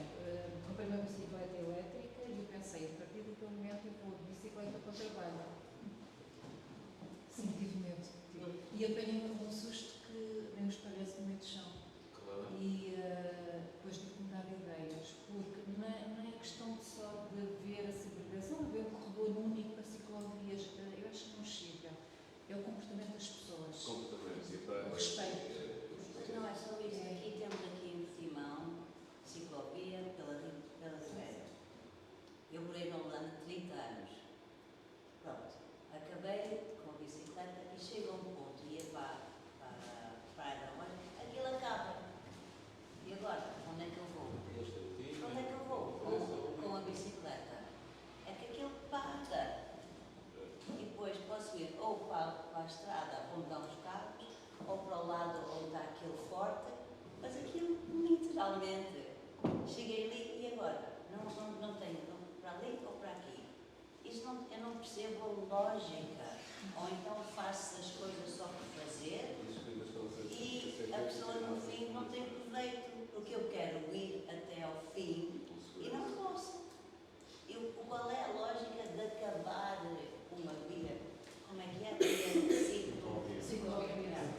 Comprei uma bicicleta elétrica e eu pensei, a partir daquele momento eu vou de bicicleta para o trabalho. Sim, tive medo. E apanhei um susto que nem os parece muito chão. Claro. E depois tive que mudar de ideias, porque não é questão só de ver a segregação, de ver um corredor único para ciclovias, eu acho que não chega. É o comportamento das pessoas. Completamente. E para O respeito. Não é só isso. Aqui temos aqui em Simão, ciclovia pela Serra. Eu morei na Holanda 30 anos. Pronto. Acabei com a bicicleta e chego a um ponto, ia para a Praia da Mãe, aquilo acaba. E agora, onde é que eu vou? Onde é que eu vou com a bicicleta? É que aquilo para. E depois posso ir ou para a estrada onde dão os carros, ou para o lado onde está aquele forte, mas aquilo literalmente, cheguei ali e agora? Não tenho para ali ou para aqui. Isto não, eu não percebo a lógica. Ou então faço as coisas só por fazer e a pessoa no fim não tem proveito, porque eu quero ir até ao fim e não posso. Qual é a lógica de acabar uma via? Como é que é?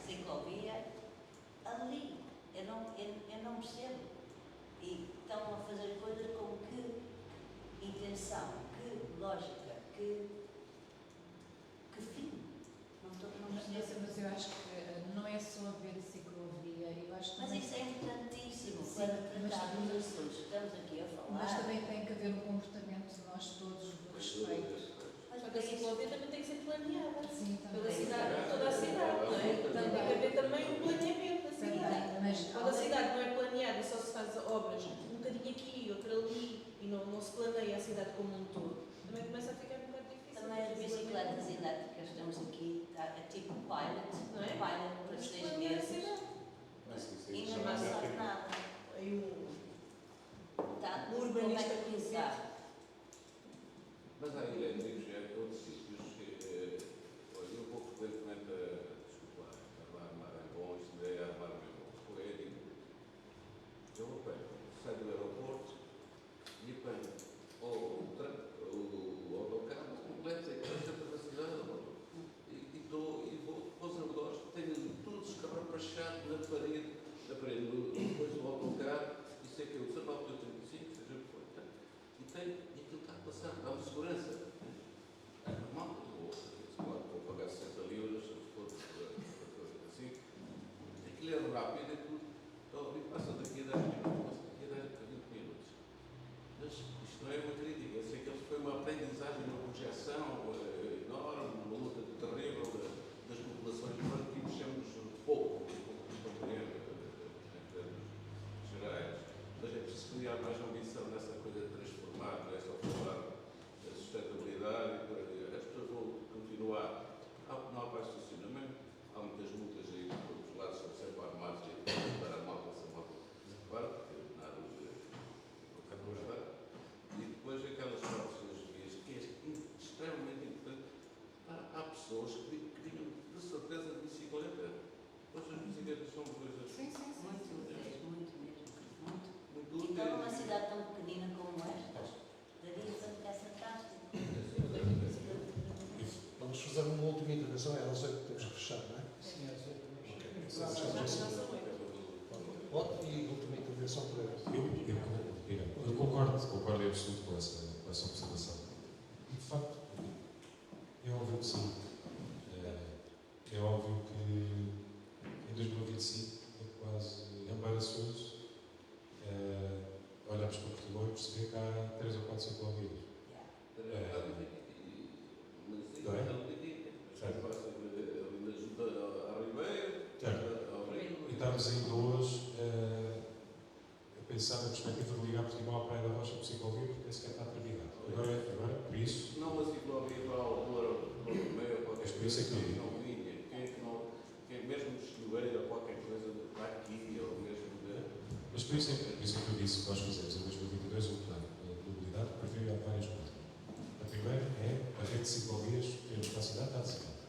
Ciclovia ali. Eu não percebo. E estão a fazer coisas com que intenção, que lógica, que fim. Não percebo. Mas eu acho que não é só haver ciclovia, eu acho que Mas também, isso é importantíssimo Sim, para mas tratar também- dos assuntos que estamos aqui a falar. mas também tem que haver um comportamento de nós todos de respeito. Mas Só que para a isso- ciclovia também tem que ser planeada. Sim, Pela também. cidade, toda a cidade, não é? Portanto, tem que haver também um planeamento da cidade. Também, mas Quando a cidade não é planeada, só se faz obras um bocadinho aqui, outra ali, e não se planeia a cidade como um todo, também começa a ficar um bocado difícil. Também as bicicletas elétricas que temos aqui, é tipo pilot, Não é? pilot para Mas 6 planear a meses cidade. e não vai sair nada. Aí Tá? Um urbanista Como é que conhecido. sabe? Mas há elétricos em outros sítios que. Olha, eu vou frequentemente desculpa, a armar em bom, isto é armar em bom. Poético. Eu apanho, saio do aeroporto e apanho o autocarro completo, é que é centro da cidade. E vou para os arredores, tenho todos os carros praxados na parede, depois do autocarro, e sei que é o 19 ou 35, seja o que for. E aquilo está a passar, dá-me segurança. É normal, vou pagar 60 libras, se for assim. Aquilo é rápido, é tudo. Então, passa daqui a 10 minutos, passa daqui a 20 minutos. Mas isto não é uma crítica, eu sei que foi uma aprendizagem, uma projeção enorme, uma luta terrível das populações marroquinas, temos pouco compreendo em termos gerais. Mas é preciso criar mais ambição nessa coisa de transformar, não é só falar da sustentabilidade, as pessoas vão continuar. Não há mais estacionamento, há muitas multas aí por todos os lados, são sempre armados. Direção Pereira. Eu concordo em absoluto com essa observação. E, de facto, é óbvio que sim. É óbvio que em 2025 é quase embaraçoso olharmos para Portugal e perceber que há 3 ou 4 ciclovias. Não é? Certo. E estamos ainda hoje a pensar na perspectiva de ligar Portimão à Praia da Rocha por ciclovia, porque nem sequer está terminado. Agora, por isso... Não uma ciclovia para a altura, para o meio, ou qualquer por isso é que eu digo. Quem mesmo de Silveira ou qualquer coisa está aqui, ou mesmo de... Mas por isso é que eu disse que nós fazemos em 2022 um plano de mobilidade que prevê várias coisas. A primeira é a rede de ciclovias que temos para a cidade, está desenhada.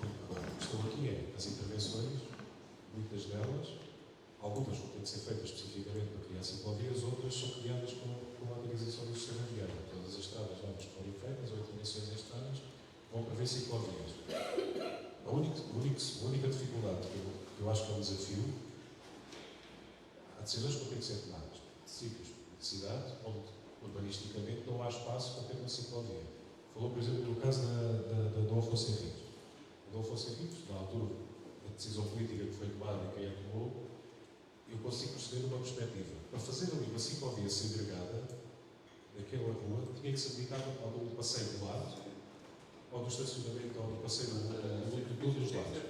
Agora, o que estou aqui é as intervenções, muitas delas, algumas têm que ser feitas especificamente para criar ciclovias, outras são criadas com a organização do sistema viário. Todas as estradas novas que forem feitas ou intervenções em estradas vão prever ciclovias. A única dificuldade que eu acho que é um desafio, há decisões que têm que ser tomadas. Sítios de cidade onde urbanisticamente não há espaço para ter uma ciclovia. Falou, por exemplo, no caso do Afonso Henriques. O Afonso Henriques, na altura, a decisão política que foi tomada e quem a tomou, eu consigo perceber uma perspectiva. Para fazer ali uma ciclovia segregada, naquela rua, tinha que ser dedicado ao do passeio do lado, ou do estacionamento, ou do passeio de todos os lados.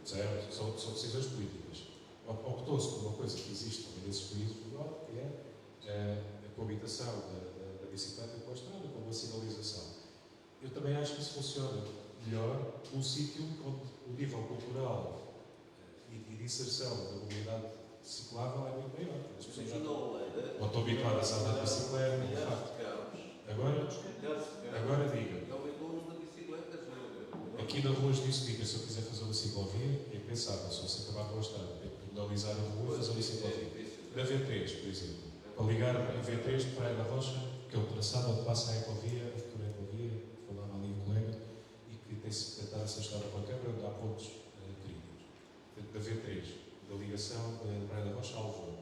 Certo? São decisões políticas. Optou-se por uma coisa que existe também nesses países do norte, que é a coabitação da bicicleta com a estrada, com uma sinalização. Eu também acho que isso funciona melhor num sítio onde o nível cultural e de inserção da mobilidade ciclável é muito maior. As pessoas já estão habituadas a andar de bicicleta, de facto. Agora diga. Aqui na rua disso diga, se eu quiser fazer uma ciclovia, é pensável, se você acabar com a estrada, tem que penalizar a rua e fazer uma ciclovia. Da V3, por exemplo, para ligar a V3 de Praia da Rocha, que é o traçado onde passa a ecovia, a futura ecovia, que falava ali o colega, e que tem-se tentado ser estudada com a Câmara, onde há pontos críticos. Da V3, da ligação da Praia da Rocha ao Alvor.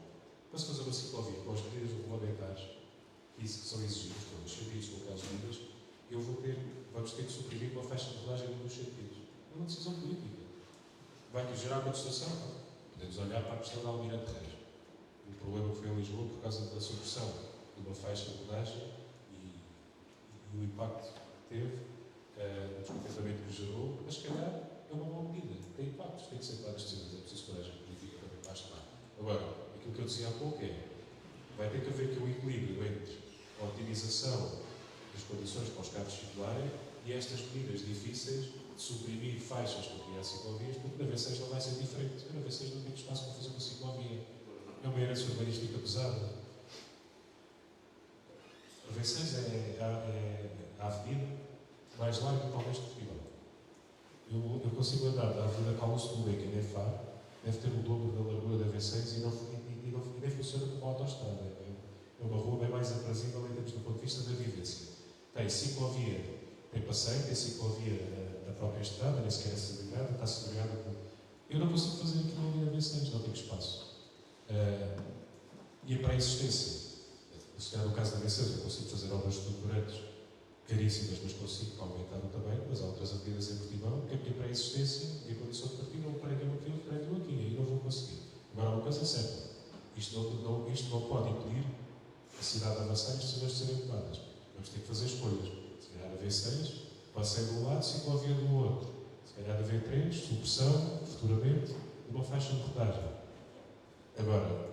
Para se fazer uma ciclovia com as medidas regulamentares que são exigidas, com os sentidos locais unidas, vamos ter que suprimir uma faixa de rodagem nos sentidos. É uma decisão política. Vai gerar contestação? Podemos olhar para a questão da Almirante Reis. O problema que foi em Lisboa por causa da supressão de uma faixa de rodagem e o impacto que teve, o descontentamento que gerou, mas se calhar é uma boa medida. Tem impactos, tem que ser claras decisões. É preciso coragem política também para as tomar. Agora, aquilo que eu dizia há pouco vai ter que haver aqui um equilíbrio entre a otimização das condições para os carros circularem e estas medidas difíceis de suprimir faixas para criar ciclovias, porque na V6 não vai ser diferente. Na V6 não tem espaço para fazer uma ciclovia. É uma herança urbanística pesada. A V6 é a avenida mais larga talvez de Portugal. Eu consigo andar da Avenida Carlos II, que é Faro, deve ter o dobro da largura da V6 e nem funciona como uma autoestrada. É uma rua bem mais aprazível em termos do ponto de vista da vivência. Tem ciclovia, tem passeio, tem ciclovia na própria estrada, nem sequer é segregada, está segregada com... Eu não consigo fazer aquilo ali na V6, não tenho espaço. E a pré-existência. Se calhar no caso da V6 eu consigo fazer obras estruturantes caríssimas, mas consigo aumentar o tamanho, mas há outras avenidas em Portimão que a minha pré-existência e a condição de partida não pregam aquilo, pregam aqui, e aí não vou conseguir. Agora, uma coisa é certa, isto não pode impedir a cidade de avançar e as decisões de serem tomadas. Vamos ter que fazer escolhas. Se calhar a V6, passeio de um lado, ciclovia do outro. Se calhar a V3, supressão, futuramente, de uma faixa de rodagem. Agora,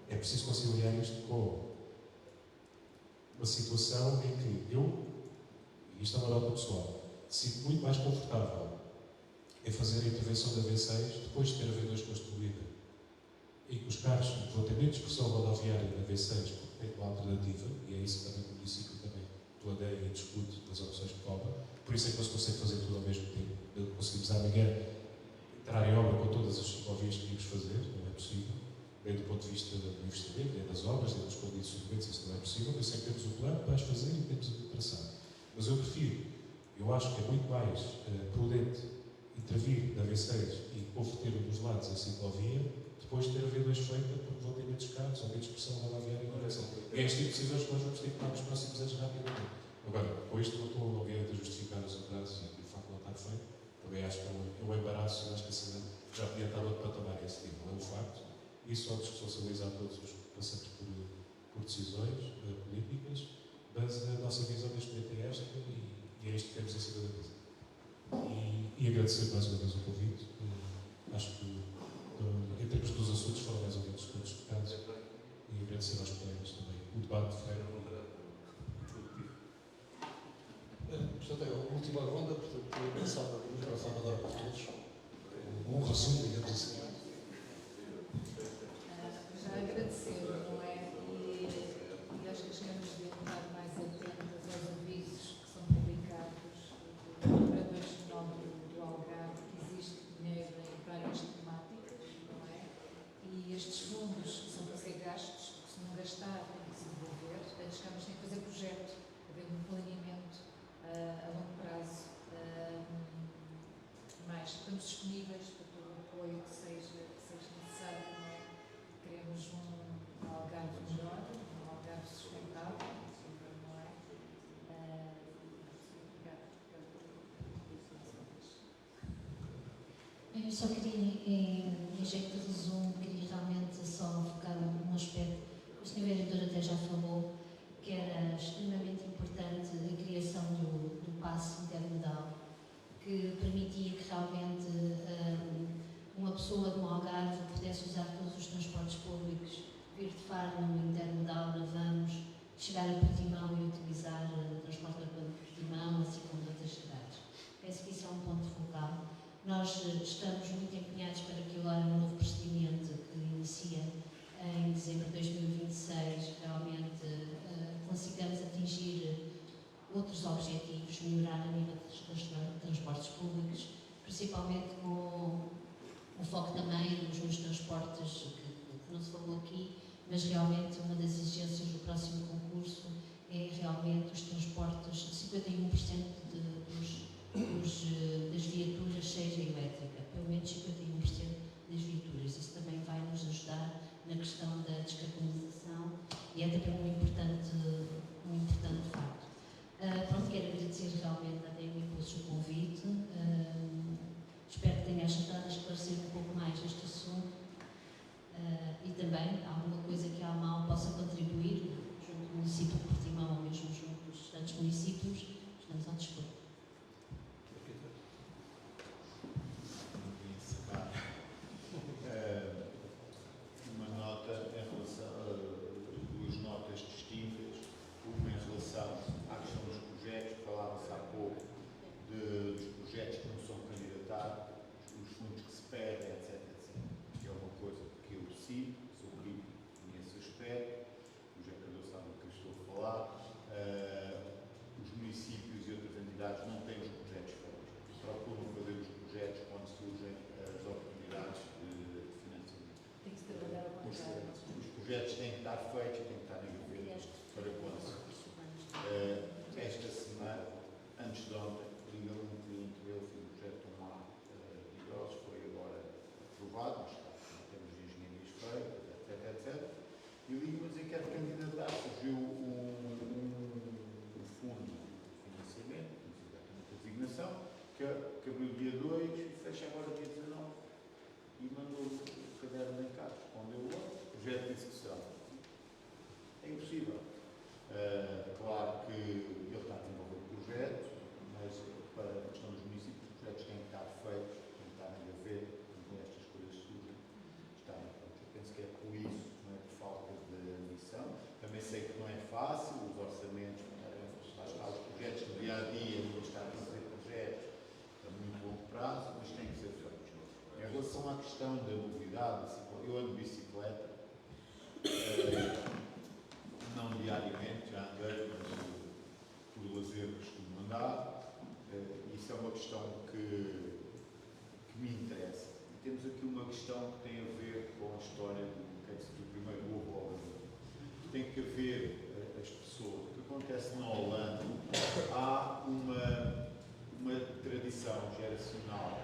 é preciso conciliar isto com uma situação em que eu, e isto é uma nota pessoal, sinto muito mais confortável em fazer a intervenção da V6 depois de ter a V2 construída. E que os carros vão ter menos pressão rodoviária na V6 porque tem uma alternativa, e é isso também que o município também planeia e discute das opções que toma. Por isso é que não se consegue fazer tudo ao mesmo tempo. Não conseguimos amanhã entrar em obra com todas as ciclovias que tínhamos fazer, não é possível. Nem do ponto de vista do investimento, nem das obras, nem dos condicionamentos, isso não é possível. Eu sei que temos o plano para as fazer e temos o traçado. Mas eu acho que é muito mais prudente intervir na V6 e houve ter dos lados a ciclovia, depois de ter havido feita, porque vão ter menos carros, ou menos pressão rodoviária em direção. É este tipo de decisões que nós vamos ter que tomar nos próximos anos rapidamente. Agora, com isto não estou obviamente a justificar os atrasos e o facto de não estar feito. Também acho que é um embaraço, eu acho que a cidade já podia estar outro patamar esse nível. É um facto. Isso só responsabilizar todos os que passamos por decisões políticas, mas a nossa visão neste momento é esta e é isto que temos em cima da mesa. E agradecer mais uma vez o convite. Acho que, em termos dos assuntos, foram mais ou menos todos tocados. E agradecer aos colegas também. O debate foi Portanto, é a última ronda, portanto, passava o microfone a dar para todos. Um resumo, digamos assim. Já agradecer, não é? E acho que as câmaras deviam estar mais atentas aos avisos que são publicados por operadores de fenómeno do Algarve, que existe dinheiro em várias temáticas, não é? E estes fundos são para ser gastos, se não gastar, tem que se devolver. As câmaras têm que fazer projeto, haver um planeamento a longo prazo. Mas estamos disponíveis para todo o apoio que seja necessário, não é? Queremos um Algarve melhor, um Algarve sustentável, não é? Obrigada. Eu só queria, em jeito de resumo, queria realmente só focar num aspecto que o Sr. Vereador até já falou, que era extremamente importante a criação do passe intermodal, que permitia que realmente uma pessoa de um Algarve pudesse usar todos os transportes públicos, vir de Faro no intermodal, Vamos, chegar a Portimão e utilizar o transporte urbano de Portimão, assim como de outras cidades. Penso que isso é um ponto focal. Nós estamos muito empenhados para que agora no novo procedimento que inicia em dezembro de 2026 realmente consigamos atingir outros objetivos, melhorar a nível dos transportes públicos, principalmente com o foco também nos transportes que não se falou aqui, mas realmente uma das exigências do próximo concurso é realmente os transportes, 51% das viaturas seja elétrica, pelo menos 51% das viaturas. Isso também vai nos ajudar na questão da descarbonização e é também um importante facto. Pronto, quero agradecer realmente até o impulso do convite. Espero que tenha ajudado a esclarecer um pouco mais este assunto e também alguma coisa que a AMAL possa contribuir junto do município de Portimão ou mesmo junto dos restantes municípios, estamos ao dispor. Uma nota em relação, duas notas distintas, uma em relação à questão dos projetos, falava-se há pouco dos projetos que não são candidatados, os fundos que se perdem, etc, que é uma coisa que eu decido, sou crítico nesse aspecto, o José Cardoso sabe do que eu estou a falar, os municípios e outras entidades não têm os projetos feitos, procuram fazer os projetos quando surgem as oportunidades de financiamento. Tem que se trabalhar ao contrário. Os projetos têm que estar feitos e têm que estar em gaveta para quando se esta semana, antes de ontem, ligou um cliente meu, fez um projeto de um lar de idosos, foi agora aprovado, mas está, temos engenharias feitas, etc. E ligo-me a dizer que era candidatar, surgiu um fundo de financiamento, exatamente a designação, que abriu dia 2 e fecha agora dia 19 e mandou o caderno em casa, respondeu logo, projeto de execução. É impossível. Claro que ele está a desenvolver o projeto, mas para a questão dos municípios, os projetos têm que estar feitos, têm que estar em gaveta, quando estas coisas surgem. Eu penso que é por isso, não é por falta de ambição. Também sei que não é fácil, os orçamentos, os projetos do dia a dia, não estar a fazer projetos a muito longo prazo, mas têm que ser feitos. Em relação à questão da mobilidade, eu ando de bicicleta. Não diariamente, já andei, mas por lazer costumo andar. Isso é uma questão que me interessa. E temos aqui uma questão que tem a ver com a história do primeiro ovo ao Brasil. Tem que haver as pessoas. O que acontece na Holanda, há uma tradição geracional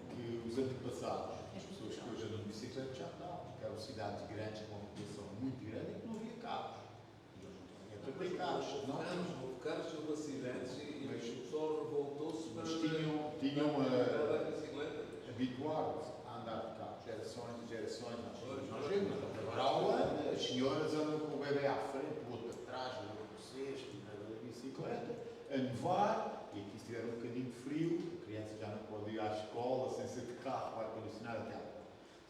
que os antepassados, as pessoas que hoje andam de bicicleta já andavam, porque eram cidades grandes, com uma população muito grande, e que não havia carros. E hoje não tem para ter carros. Não Houve carros, houve acidentes e o pessoal revoltou-se para tinham a bicicleta. habituaram-se a andar de carro, gerações e gerações. Nós vemos, agora a Holanda, as senhoras andam com o bebê à frente, o outro atrás, o outro cesto, na bicicleta, a nevar, e aqui se tiver um bocadinho de frio, a criança já não pode ir à escola sem ser de carro, vai condicionar até lá.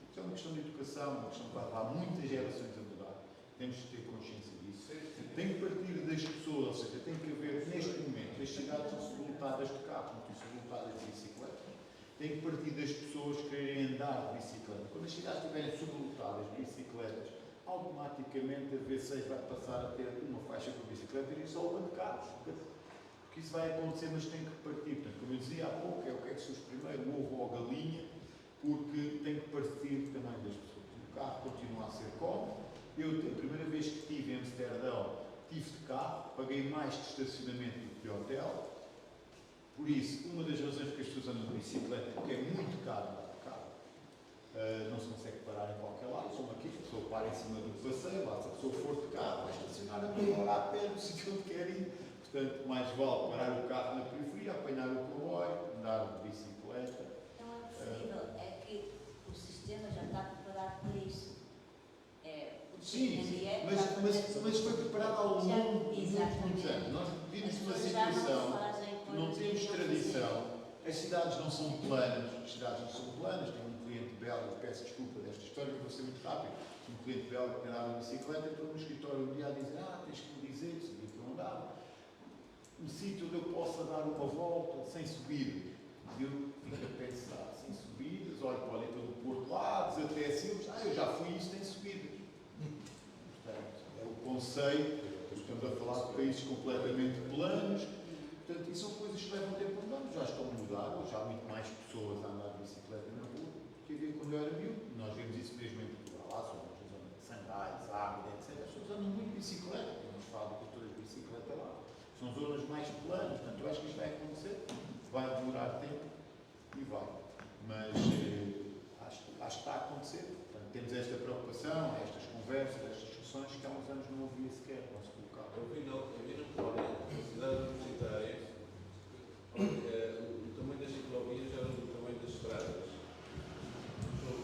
Isto é uma questão de educação, uma questão que vai levar muitas gerações a mudar. Temos de ter consciência disso. Tem que partir das pessoas, ou seja, tem que haver, neste momento, as cidades são sobrelotadas de carros, não são sobrelotadas de bicicleta. Tem que partir das pessoas quererem andar de bicicleta. Quando as cidades estiverem sobrelotadas de bicicletas, automaticamente a V6 vai passar a ter uma faixa para bicicleta e só uma de carros. Porque isso vai acontecer, mas tem que partir. Portanto, como eu dizia há pouco, é o que é que surge primeiro, o ovo ou a galinha, porque tem que partir também das pessoas. O carro continua a ser cómodo. Eu, a primeira vez que estive em Amsterdão, tive de carro, paguei mais de estacionamento do que de hotel. Por isso, uma das razões que as pessoas andam de bicicleta é porque é muito caro andar de carro. Não se consegue parar em qualquer lado, como aqui, a pessoa para em cima do passeio, lá, se a pessoa for de carro, vai estacionar a meia hora a pé no sítio onde quer ir. Portanto, mais vale parar o carro na periferia, apanhar o comboio, andar de bicicleta. Não é possível, é que o sistema já está preparado para isso. Sim, mas foi preparado ao longo de muitos anos. Nós vivemos numa situação, não temos tradição, as cidades não são planas, tenho um cliente belga, peço desculpa desta história, que vou ser muito rápido, um cliente belga que andava de bicicleta, entrou no escritório um dia a dizer, tens que me dizer, sabia que eu andava, um sítio onde eu possa dar uma volta, sem subir. E eu fico a pensar, sem subidas, olho para ali pelo Porto Lados, até assim, eu já fui isso, tem subidas. É o conceito, estamos a falar de países completamente planos, portanto, e são coisas que levam tempo a mudar, já estão a mudar, hoje há muito mais pessoas a andar de bicicleta na rua, que havia quando eu era miúdo. Nós vemos isso mesmo em Portugal, lá zona de Sandais, Águeda, etc. As pessoas andam muito de bicicleta, temos fábricas de bicicleta lá, são zonas mais planas, portanto, eu acho que isto vai acontecer, vai demorar tempo e vai, mas acho que está a acontecer. Portanto, temos esta preocupação, estas conversas, estas discussões que há uns anos não havia sequer, não se colocava. Eu vi no Polónia, na cidade universitária, o tamanho das ciclovias era do tamanho das estradas.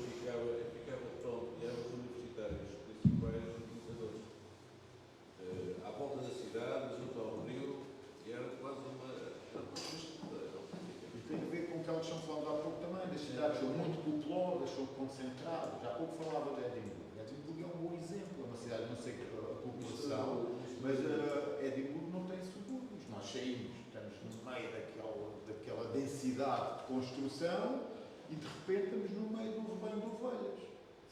Ficava pronto, e eram os universitários, os principais utilizadores. À volta da cidade, junto ao rio, e era quase uma. E tem a ver com o que elas estão falando há pouco também, das cidades são muito populosas, são concentradas. Há pouco falava de Edimburgo. Edimburgo é um bom exemplo, é uma cidade, não sei a população, mas Edimburgo não tem subúrbios. Nós saímos, estamos no meio daquela densidade de construção e de repente estamos no meio do rebanho de ovelhas.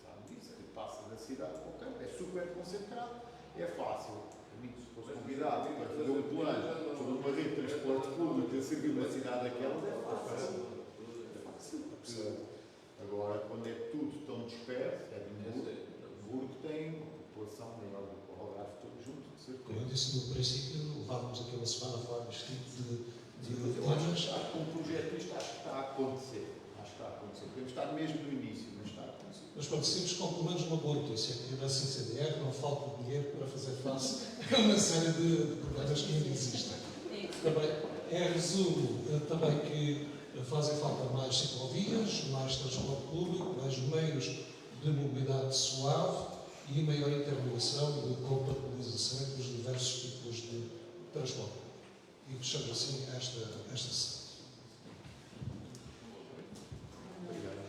Sabe disso? Que passa da cidade para o campo, é super concentrado, é fácil. Se fosse convidado para fazer um plano sobre uma rede de transporte público a servir uma cidade daquelas, é fácil. É fácil, porque agora, quando é tudo tão disperso, Edimburgo tem uma população maior do que o Algarve todo junto, de certeza. Como eu disse no princípio, levávamos aquela semana a falar deste tipo de eu acho que com o projeto isto acho que está a acontecer. Podemos estar mesmo no início, mas está a acontecer. Mas conseguimos com pelo menos uma boa notícia, que nessa CDR não falta dinheiro para fazer face a uma série de problemas que ainda existem. Também, em resumo, também que fazem falta mais ciclovias, mais transporte público, mais meios de mobilidade suave e maior interligação e de compatibilização entre os diversos tipos de transporte. E fechamos assim esta sessão. Obrigado.